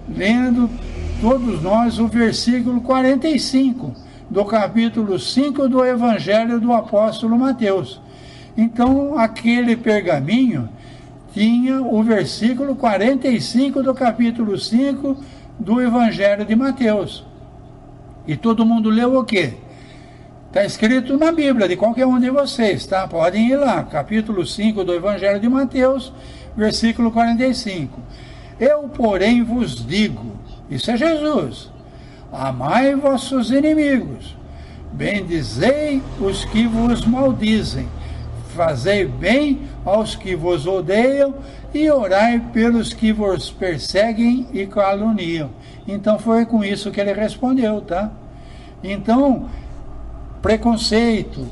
lendo todos nós o versículo 45 do capítulo 5 do Evangelho do Apóstolo Mateus. Então, aquele pergaminho tinha o versículo 45 do capítulo 5 do Evangelho de Mateus. E todo mundo leu o quê? Está escrito na Bíblia, de qualquer um de vocês, tá? Podem ir lá, capítulo 5 do Evangelho de Mateus, versículo 45. Eu, porém, vos digo, isso é Jesus, amai vossos inimigos, bendizei os que vos maldizem, fazei bem aos que vos odeiam e orai pelos que vos perseguem e caluniam. Então foi com isso que ele respondeu, tá? Então, preconceito,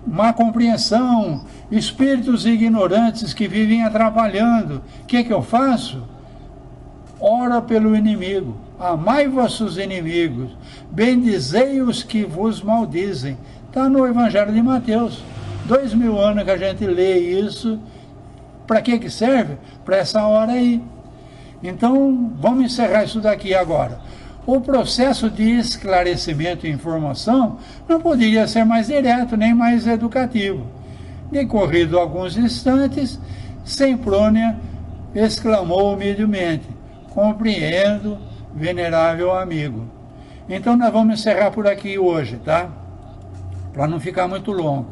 má compreensão, espíritos ignorantes que vivem atrapalhando. O que eu faço? Ora pelo inimigo, amai vossos inimigos, bendizei os que vos maldizem. Está no Evangelho de Mateus. 2000 anos que a gente lê isso. Para que serve? Para essa hora aí. Então, vamos encerrar isso daqui agora. O processo de esclarecimento e informação não poderia ser mais direto nem mais educativo. Decorrido alguns instantes, Semprônia exclamou humildemente: compreendo, venerável amigo. Então nós vamos encerrar por aqui hoje, tá? Para não ficar muito longo.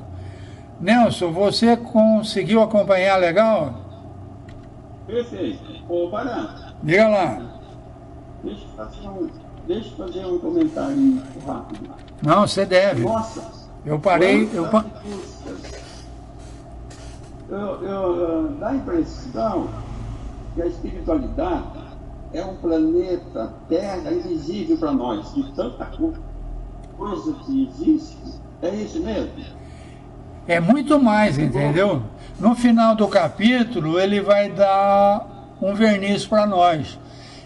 Nelson, você conseguiu acompanhar legal? Perfeito. Ô, Barão. Diga lá. Deixa eu fazer um comentário rápido. Não, você deve. Nossa. Eu parei. Dá a impressão que a espiritualidade é um planeta Terra invisível para nós, de tanta coisa que existe. É isso mesmo? É muito mais, entendeu? No final do capítulo, ele vai dar um verniz para nós.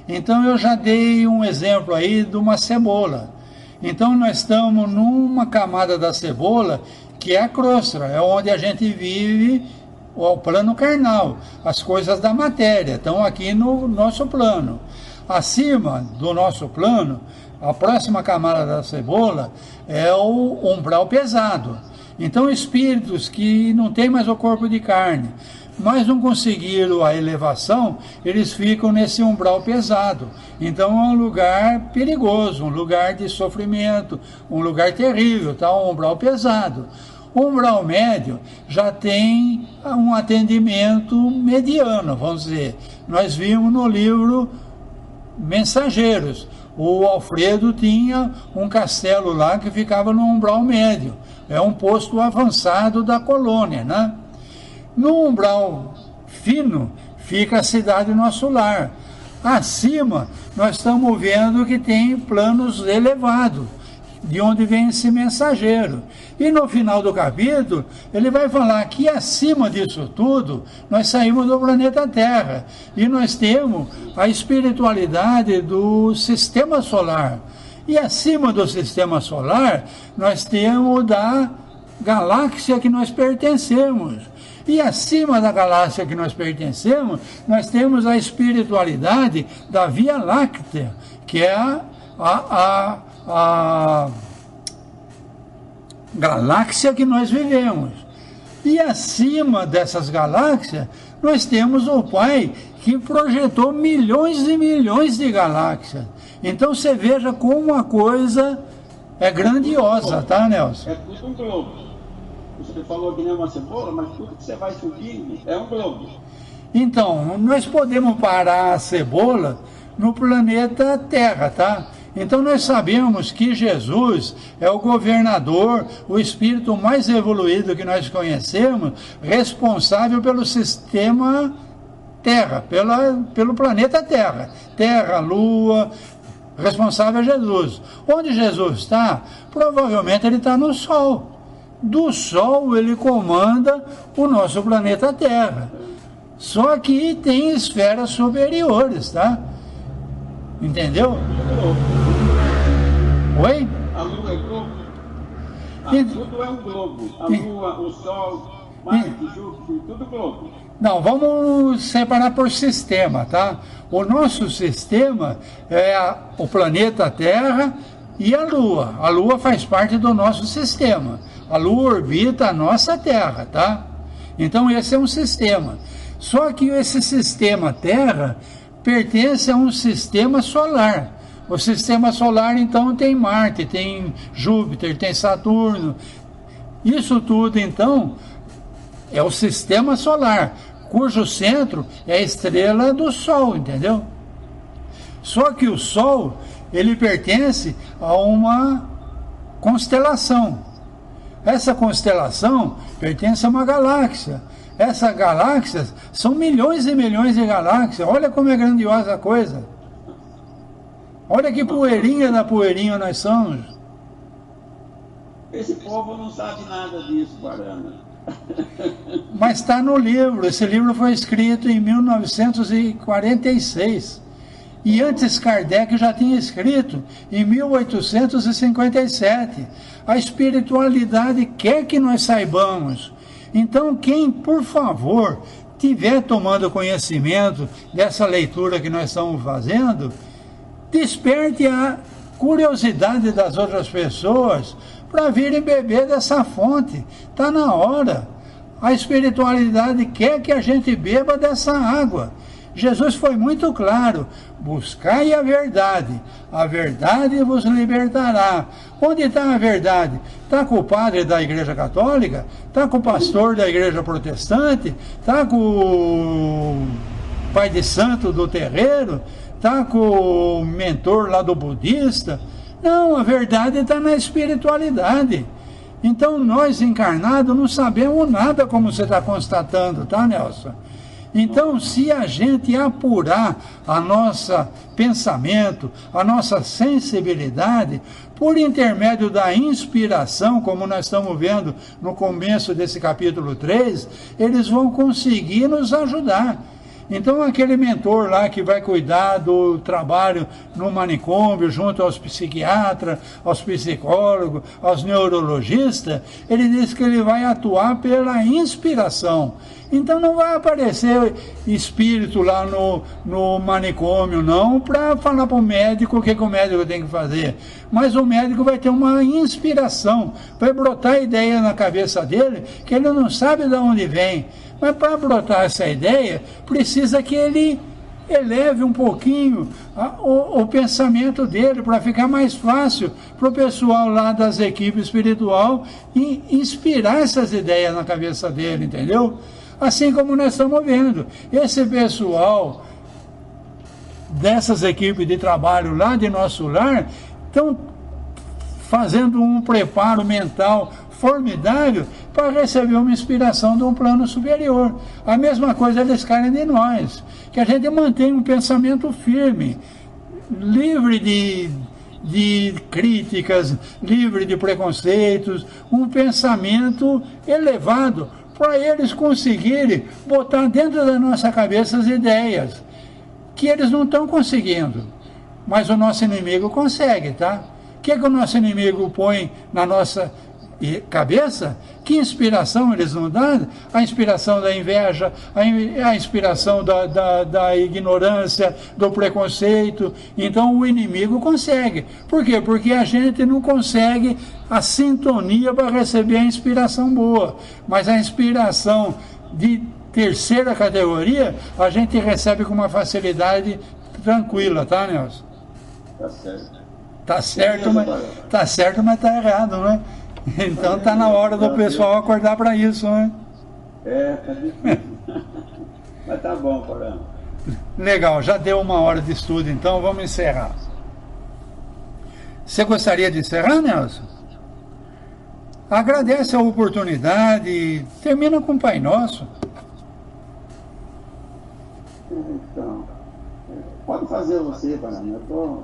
Então, eu já dei um exemplo aí de uma cebola. Então, nós estamos numa camada da cebola, que é a crosta, é onde a gente vive o plano carnal. As coisas da matéria estão aqui no nosso plano. Acima do nosso plano, a próxima camada da cebola é o umbral pesado. Então, espíritos que não têm mais o corpo de carne, mas não conseguiram a elevação, eles ficam nesse umbral pesado. Então é um lugar perigoso, um lugar de sofrimento, um lugar terrível, tá? Um umbral pesado. O umbral médio já tem um atendimento mediano, vamos dizer. Nós vimos no livro Mensageiros. O Alfredo tinha um castelo lá que ficava no umbral médio. É um posto avançado da colônia, né? No umbral fino fica a cidade Nosso Lar. Acima nós estamos vendo que tem planos elevados, de onde vem esse mensageiro. E no final do capítulo, ele vai falar que acima disso tudo, nós saímos do planeta Terra. E nós temos a espiritualidade do sistema solar. E acima do sistema solar, nós temos da galáxia que nós pertencemos. E acima da galáxia que nós pertencemos, nós temos a espiritualidade da Via Láctea, que é a galáxia que nós vivemos. E acima dessas galáxias, nós temos o Pai que projetou milhões e milhões de galáxias. Então você veja como a coisa é grandiosa, tá, Nelson? É tudo um globo. Você falou que nem uma cebola, mas tudo que você vai subindo é um globo. Então, nós podemos parar a cebola no planeta Terra, tá? Então nós sabemos que Jesus é o governador, o espírito mais evoluído que nós conhecemos, responsável pelo sistema Terra, pelo planeta Terra. Terra, Lua, responsável é Jesus. Onde Jesus está? Provavelmente ele está no Sol. Do Sol ele comanda o nosso planeta Terra. Só que tem esferas superiores, tá? Entendeu? Oi? A Lua é globo. Tudo é um globo. A Lua, o Sol, Marte, Júpiter, tudo globo. Não, vamos separar por sistema, tá? O nosso sistema é o planeta Terra e a Lua. A Lua faz parte do nosso sistema. A Lua orbita a nossa Terra, tá? Então esse é um sistema. Só que esse sistema Terra pertence a um sistema solar. O sistema solar, então, tem Marte, tem Júpiter, tem Saturno. Isso tudo, então, é o sistema solar, cujo centro é a estrela do Sol, entendeu? Só que o Sol, ele pertence a uma constelação. Essa constelação pertence a uma galáxia. Essas galáxias são milhões e milhões de galáxias. Olha como é grandiosa a coisa. Olha que poeirinha da poeirinha nós somos. Esse povo não sabe nada disso, Guarana. Mas está no livro. Esse livro foi escrito em 1946. E antes Kardec já tinha escrito em 1857. A espiritualidade quer que nós saibamos. Então, quem, por favor, tiver tomando conhecimento dessa leitura que nós estamos fazendo, desperte a curiosidade das outras pessoas para virem beber dessa fonte. Está na hora. A espiritualidade quer que a gente beba dessa água. Jesus foi muito claro: buscai a verdade vos libertará. Onde está a verdade? Está com o padre da Igreja Católica? Está com o pastor da Igreja Protestante? Está com o pai de santo do terreiro? Está com o mentor lá do budista? Não, a verdade está na espiritualidade. Então nós encarnados não sabemos nada, como você está constatando, tá, Nelson? Então, se a gente apurar a nossa pensamento, a nossa sensibilidade, por intermédio da inspiração, como nós estamos vendo no começo desse capítulo 3, eles vão conseguir nos ajudar. Então aquele mentor lá que vai cuidar do trabalho no manicômio, junto aos psiquiatras, aos psicólogos, aos neurologistas, ele diz que ele vai atuar pela inspiração. Então não vai aparecer espírito lá no manicômio, não, para falar para o médico o que o médico tem que fazer. Mas o médico vai ter uma inspiração, vai brotar ideia na cabeça dele que ele não sabe de onde vem. Mas para brotar essa ideia, precisa que ele eleve um pouquinho o pensamento dele, para ficar mais fácil para o pessoal lá das equipes espiritual inspirar essas ideias na cabeça dele, entendeu? Assim como nós estamos vendo, esse pessoal dessas equipes de trabalho lá de nosso lar estão fazendo um preparo mental formidável para receber uma inspiração de um plano superior. A mesma coisa eles querem de nós, que a gente mantenha um pensamento firme, livre de críticas, livre de preconceitos, um pensamento elevado, para eles conseguirem botar dentro da nossa cabeça as ideias, que eles não estão conseguindo, mas o nosso inimigo consegue, tá? O que o nosso inimigo põe na nossa cabeça? Que inspiração eles não dão? A inspiração da inveja, a inspiração da ignorância, do preconceito. Então o inimigo consegue. Por quê? Porque a gente não consegue a sintonia para receber a inspiração boa. Mas a inspiração de terceira categoria, a gente recebe com uma facilidade tranquila, tá, Nelson? Tá certo. Tá certo, mas tá errado, né? Então tá na hora do pessoal acordar para isso, né? Tá difícil. Mas tá bom, Porã. Legal, já deu 1 hora de estudo, então vamos encerrar. Você gostaria de encerrar, Nelson? Agradece a oportunidade e termina com o Pai Nosso. Então, pode fazer você, Porã.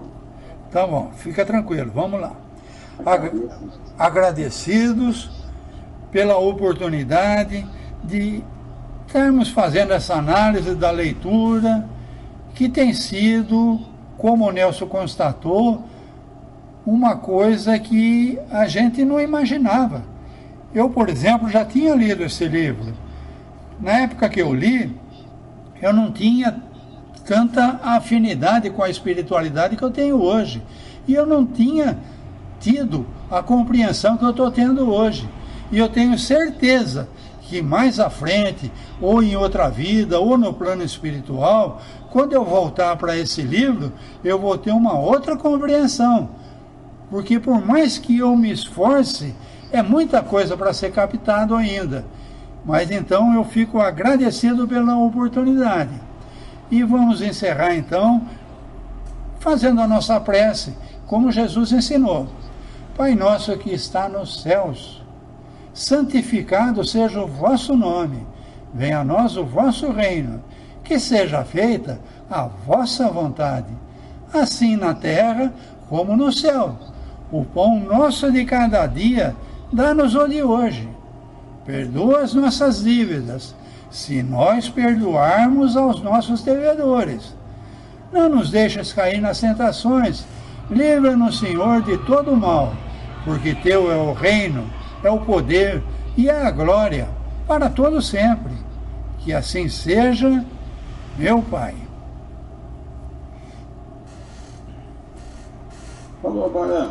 Tá bom, fica tranquilo, vamos lá. Agradecidos pela oportunidade de estarmos fazendo essa análise da leitura, que tem sido, como o Nelson constatou, uma coisa que a gente não imaginava. Eu, por exemplo, já tinha lido esse livro. Na época que eu li, eu não tinha tanta afinidade com a espiritualidade que eu tenho hoje. E eu não tinha tido a compreensão que eu estou tendo hoje. E eu tenho certeza que mais à frente, ou em outra vida, ou no plano espiritual, quando eu voltar para esse livro, eu vou ter uma outra compreensão. Porque por mais que eu me esforce, é muita coisa para ser captado ainda. Mas então eu fico agradecido pela oportunidade. E vamos encerrar então, fazendo a nossa prece, como Jesus ensinou. Pai nosso que está nos céus, santificado seja o vosso nome, venha a nós o vosso reino, que seja feita a vossa vontade, assim na terra como no céu. O pão nosso de cada dia, dá-nos o de hoje. Perdoa as nossas dívidas, se nós perdoarmos aos nossos devedores. Não nos deixes cair nas tentações, livra-nos, Senhor, de todo o mal, porque teu é o reino, é o poder e é a glória, para todo sempre. Que assim seja, meu Pai. Falou, Porã.